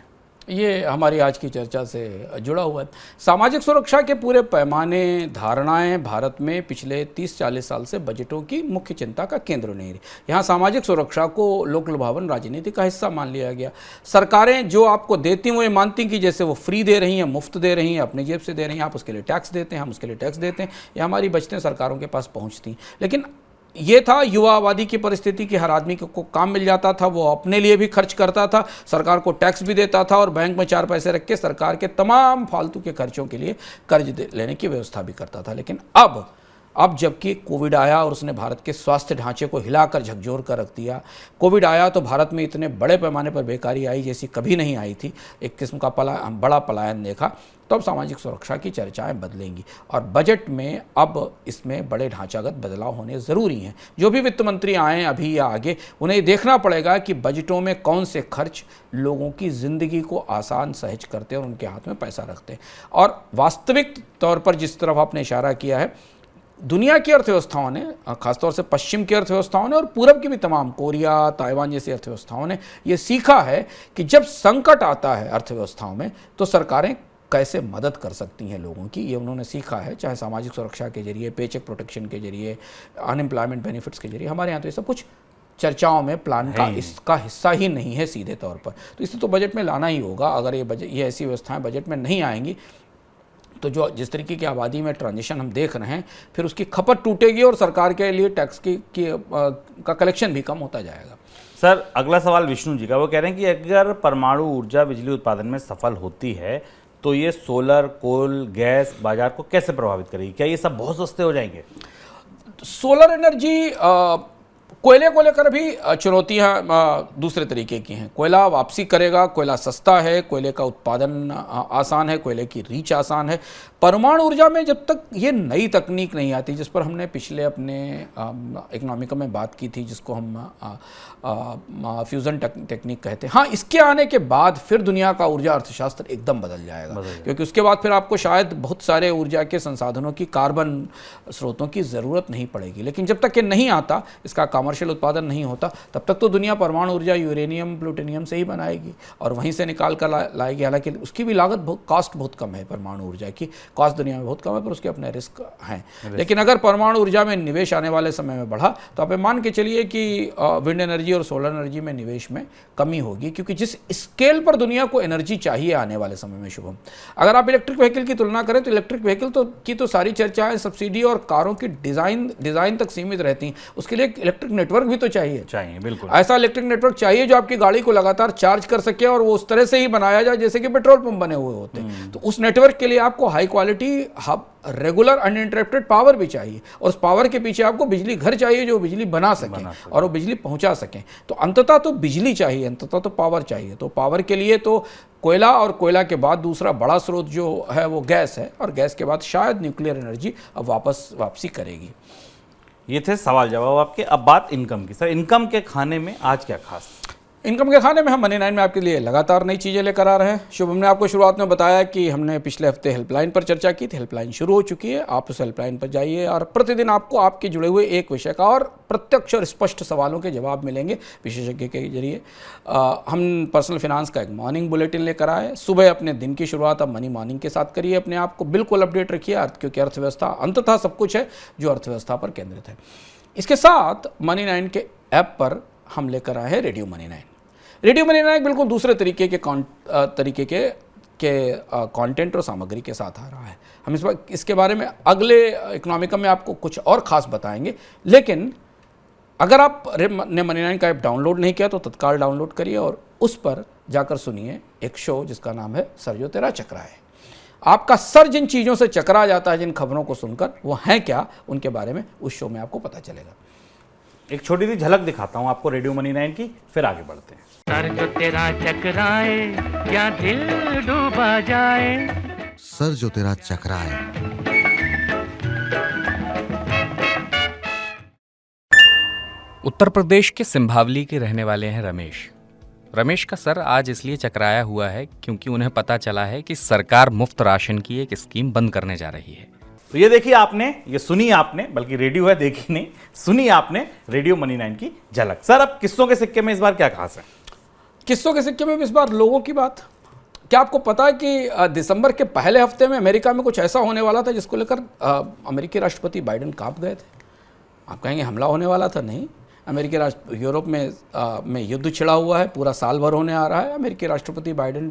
ये हमारी आज की चर्चा से जुड़ा हुआ है। सामाजिक सुरक्षा के पूरे पैमाने, धारणाएं भारत में पिछले 30-40 साल से बजटों की मुख्य चिंता का केंद्र नहीं रही। यहाँ सामाजिक सुरक्षा को लोक लुभावन राजनीति का हिस्सा मान लिया गया। सरकारें जो आपको देती हैं वो ये मानती कि जैसे वो फ्री दे रही हैं, मुफ्त दे रही हैं, अपनी जेब से दे रही हैं, आप उसके लिए टैक्स देते हैं, हम उसके लिए टैक्स देते हैं, ये हमारी बचतें सरकारों के पास पहुँचती। लेकिन ये था युवा आबादी की परिस्थिति कि हर आदमी को काम मिल जाता था, वो अपने लिए भी खर्च करता था, सरकार को टैक्स भी देता था और बैंक में 4 पैसे रख के सरकार के तमाम फालतू के खर्चों के लिए कर्ज लेने की व्यवस्था भी करता था। लेकिन अब जबकि कोविड आया और उसने भारत के स्वास्थ्य ढांचे को हिलाकर झकझोर कर रख दिया, कोविड आया तो भारत में इतने बड़े पैमाने पर बेकारी आई जैसी कभी नहीं आई थी, एक किस्म का बड़ा पलायन देखा। तो अब सामाजिक सुरक्षा की चर्चाएं बदलेंगी और बजट में अब इसमें बड़े ढांचागत बदलाव होने ज़रूरी हैं। जो भी वित्त मंत्री आएँ अभी या आगे, उन्हें देखना पड़ेगा कि बजटों में कौन से खर्च लोगों की ज़िंदगी को आसान सहज करते हैं और उनके हाथ में पैसा रखते हैं। और वास्तविक तौर पर जिस तरफ आपने इशारा किया है, दुनिया की अर्थव्यवस्थाओं ने, खासतौर से पश्चिम की अर्थव्यवस्थाओं ने और पूरब की भी तमाम, कोरिया, ताइवान जैसी अर्थव्यवस्थाओं ने ये सीखा है कि जब संकट आता है अर्थव्यवस्थाओं में तो सरकारें कैसे मदद कर सकती हैं लोगों की। ये उन्होंने सीखा है, चाहे सामाजिक सुरक्षा के जरिए, पेचेक प्रोटेक्शन के जरिए, अनएम्प्लॉयमेंट बेनिफिट्स के जरिए। हमारे यहाँ तो ये सब कुछ चर्चाओं में, प्लान का इसका हिस्सा ही नहीं है सीधे तौर पर। तो इसे तो बजट में लाना ही होगा। अगर ये ऐसी व्यवस्थाएं बजट में नहीं आएंगी तो जो जिस तरीके की आबादी में ट्रांजिशन हम देख रहे हैं, फिर उसकी खपत टूटेगी और सरकार के लिए टैक्स का कलेक्शन भी कम होता जाएगा। सर, अगला सवाल विष्णु जी का। वो कह रहे हैं कि अगर परमाणु ऊर्जा बिजली उत्पादन में सफल होती है तो ये सोलर, कोल, गैस बाजार को कैसे प्रभावित करेगी? क्या ये सब बहुत सस्ते हो जाएंगे? सोलर एनर्जी, कोयले को लेकर भी चुनौतियां दूसरे तरीके की हैं। कोयला वापसी करेगा, कोयला सस्ता है, कोयले का उत्पादन आसान है, कोयले की रीच आसान है। परमाणु ऊर्जा में जब तक ये नई तकनीक नहीं आती, जिस पर हमने पिछले अपने इकोनॉमिक में बात की थी, जिसको हम फ्यूज़न टेक्निक कहते हैं, हाँ, इसके आने के बाद फिर दुनिया का ऊर्जा अर्थशास्त्र एकदम बदल जाएगा, क्योंकि उसके बाद फिर आपको शायद बहुत सारे ऊर्जा के संसाधनों की, कार्बन स्रोतों की ज़रूरत नहीं पड़ेगी। लेकिन जब तक ये नहीं आता, इसका कमर्शियल उत्पादन नहीं होता, तब तक तो दुनिया परमाणु ऊर्जा यूरेनियम प्लूटोनियम से ही बनाएगी और वहीं से निकाल कर लाएगी। हालांकि उसकी भी लागत कॉस्ट बहुत कम है, परमाणु ऊर्जा की कॉस्ट दुनिया में बहुत कम है, पर उसके अपने रिस्क हैं। लेकिन अगर परमाणु ऊर्जा में निवेश आने वाले समय में बढ़ा, तो आप मान के चलिए कि विंड एनर्जी और सोलर एनर्जी में निवेश में कमी होगी, क्योंकि जिस स्केल पर दुनिया को एनर्जी चाहिए आने वाले समय में, शुभम, अगर आप इलेक्ट्रिक व्हीकल की तुलना करें तो इलेक्ट्रिक व्हीकल की तो सारी चर्चाएं सब्सिडी और कारों की डिज़ाइन तक सीमित रहती हैं। उसके लिए इलेक्ट्रिक नेटवर्क भी तो चाहिए, बिल्कुल ऐसा इलेक्ट्रिक नेटवर्क चाहिए जो आपकी गाड़ी को लगातार चार्ज कर सके, और वो उस तरह से ही बनाया जाए जैसे कि पेट्रोल पंप बने हुए होते हैं। तो उस नेटवर्क के लिए आपको high quality regular uninterrupted power भी चाहिए, और उस पावर के पीछे आपको बिजली घर चाहिए जो बिजली बना सके और वो बिजली पहुंचा सके। तो अंततः तो बिजली चाहिए, अंततः तो पावर चाहिए। तो पावर के लिए तो कोयला, और कोयला के बाद दूसरा बड़ा स्रोत जो है वो गैस है, और गैस के बाद शायद न्यूक्लियर एनर्जी अब वापसी करेगी। ये थे सवाल जवाब आपके। अब बात इनकम की। सर, इनकम के खाने में आज क्या खास? इनकम के खाने में हम मनी 9 में आपके लिए लगातार नई चीज़ें लेकर आ रहे हैं। शुभम ने आपको शुरुआत में बताया कि हमने पिछले हफ्ते हेल्पलाइन पर चर्चा की थी। हेल्पलाइन शुरू हो चुकी है, आप उस हेल्पलाइन पर जाइए और प्रतिदिन आपको आपके जुड़े हुए एक विषय का और प्रत्यक्ष और स्पष्ट सवालों के जवाब मिलेंगे विशेषज्ञ के जरिए। हम पर्सनल फाइनेंस का एक मॉर्निंग बुलेटिन लेकर आए। सुबह अपने दिन की शुरुआत आप मनी मॉर्निंग के साथ करिए, अपने आप को बिल्कुल अपडेट रखिए, क्योंकि अर्थव्यवस्था अंततः सब कुछ है जो अर्थव्यवस्था पर केंद्रित है। इसके साथ मनी 9 के ऐप पर हम लेकर आए हैं रेडियो मनी 9। रेडियो मनी 9 बिल्कुल दूसरे तरीके के कंटेंट और सामग्री के साथ आ रहा है। हम इसके बारे में अगले इकोनॉमिकम में आपको कुछ और ख़ास बताएंगे। लेकिन अगर आपने मनी 9 का ऐप डाउनलोड नहीं किया तो तत्काल डाउनलोड करिए और उस पर जाकर सुनिए एक शो जिसका नाम है सर जो तेरा चकराए। आपका सर जिन चीज़ों से चकरा जाता है, जिन खबरों को सुनकर, वो हैं क्या, उनके बारे में उस शो में आपको पता चलेगा। एक छोटी सी झलक दिखाता हूं आपको रेडियो मनी 9 की, फिर आगे बढ़ते हैं। सर जो तेरा चकराए या दिल डूबा जाए, सर जो तेरा चकराए। उत्तर प्रदेश के सिंभावली के रहने वाले हैं रमेश का सर आज इसलिए चकराया हुआ है क्योंकि उन्हें पता चला है कि सरकार मुफ्त राशन की एक स्कीम बंद करने जा रही है। तो ये देखिए आपने, ये सुनी आपने, बल्कि रेडियो है, देखी नहीं, सुनी आपने रेडियो मनी 9 की झलक। सर, अब किस्सों के सिक्के में इस बार क्या खास है? किस्सों के सिक्के में इस बार लोगों की बात। क्या आपको पता है कि दिसंबर के पहले हफ्ते में अमेरिका में कुछ ऐसा होने वाला था जिसको लेकर अमेरिकी राष्ट्रपति बाइडेन कांप गए थे? आप कहेंगे हमला होने वाला था। नहीं, अमेरिकी यूरोप में युद्ध छिड़ा हुआ है, पूरा साल भर होने आ रहा है। अमेरिकी राष्ट्रपति बाइडेन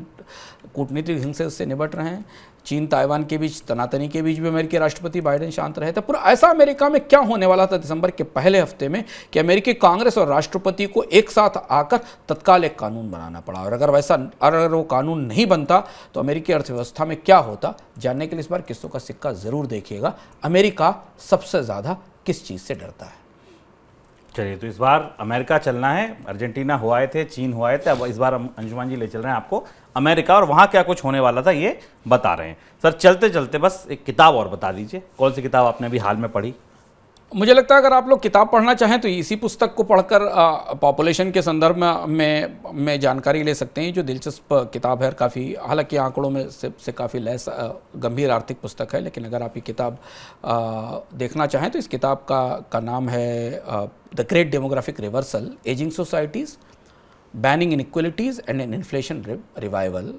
कूटनीतिक ढंग से उससे निपट रहे हैं। चीन ताइवान के बीच तनातनी के बीच भी अमेरिकी राष्ट्रपति बाइडेन शांत रहे थे। पूरा ऐसा अमेरिका में क्या होने वाला था दिसंबर के पहले हफ्ते में कि अमेरिकी कांग्रेस और राष्ट्रपति को एक साथ आकर तत्काल एक कानून बनाना पड़ा। और अगर वो कानून नहीं बनता तो अमेरिकी अर्थव्यवस्था में क्या होता, जानने के लिए इस बार किस्सों का सिक्का जरूर देखिएगा। अमेरिका सबसे ज़्यादा किस चीज़ से डरता है? चलिए, तो इस बार अमेरिका चलना है। अर्जेंटीना हुआए थे, चीन हुआए थे, अब इस बार हम अंजुमान जी ले चल रहे हैं आपको अमेरिका, और वहाँ क्या कुछ होने वाला था ये बता रहे हैं। सर, चलते चलते बस एक किताब और बता दीजिए, कौन सी किताब आपने अभी हाल में पढ़ी? मुझे लगता है अगर आप लोग किताब पढ़ना चाहें तो इसी पुस्तक को पढ़कर पॉपुलेशन के संदर्भ में जानकारी ले सकते हैं। जो दिलचस्प किताब है, काफ़ी, हालांकि आंकड़ों में से काफ़ी लैस गंभीर आर्थिक पुस्तक है, लेकिन अगर आप ये किताब देखना चाहें तो इस किताब का नाम है the great demographic reversal, ageing societies, banning inequalities and an inflation revival.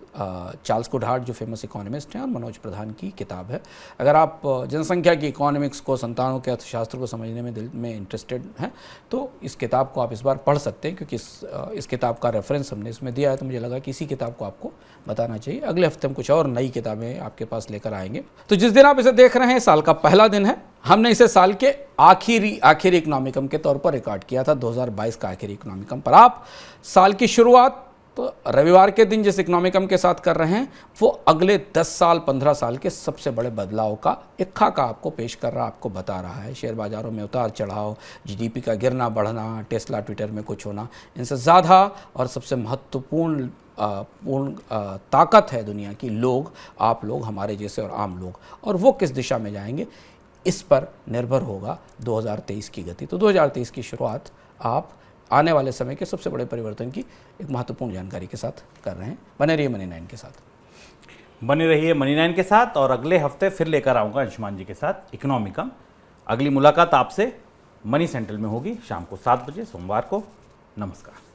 Charles Goodhart जो फेमस इकोनॉमिस्ट हैं और मनोज प्रधान की किताब है। अगर आप जनसंख्या की इकोनॉमिक्स को, संतानों के अर्थशास्त्र को समझने में इंटरेस्टेड हैं तो इस किताब को आप इस बार पढ़ सकते हैं, क्योंकि इस किताब का रेफरेंस हमने इसमें दिया है, तो मुझे लगा कि इसी किताब को आपको बताना चाहिए। अगले हफ्ते हम कुछ और नई किताबें आपके पास लेकर आएंगे। तो जिस दिन आप इसे देख रहे हैं साल का पहला दिन है। हमने इसे साल के आखिरी इकोनॉमिकम के तौर पर रिकॉर्ड किया था, 2022 का आखिरी इकोनॉमिकम पर। आप साल की शुरुआत तो रविवार के दिन जिस इकोनॉमिकम के साथ कर रहे हैं वो अगले 10 साल 15 साल के सबसे बड़े बदलाव का एक खाका आपको पेश कर रहा, आपको बता रहा है। शेयर बाज़ारों में उतार चढ़ाव, जीडीपी का गिरना बढ़ना, टेस्ला ट्विटर में कुछ होना, इनसे ज़्यादा और सबसे महत्वपूर्ण ताकत है दुनिया की लोग, आप लोग, हमारे जैसे और आम लोग, और वो किस दिशा में जाएंगे इस पर निर्भर होगा 2023 की गति। तो 2023 की शुरुआत आप आने वाले समय के सबसे बड़े परिवर्तन की एक महत्वपूर्ण जानकारी के साथ कर रहे हैं। बने रहिए मनी 9 के साथ। बने रहिए मनी 9 के साथ, और अगले हफ्ते फिर लेकर आऊँगा अंशुमान जी के साथ इकोनॉमिकम। अगली मुलाकात आपसे मनी सेंट्रल में होगी शाम को 7 बजे सोमवार को। नमस्कार।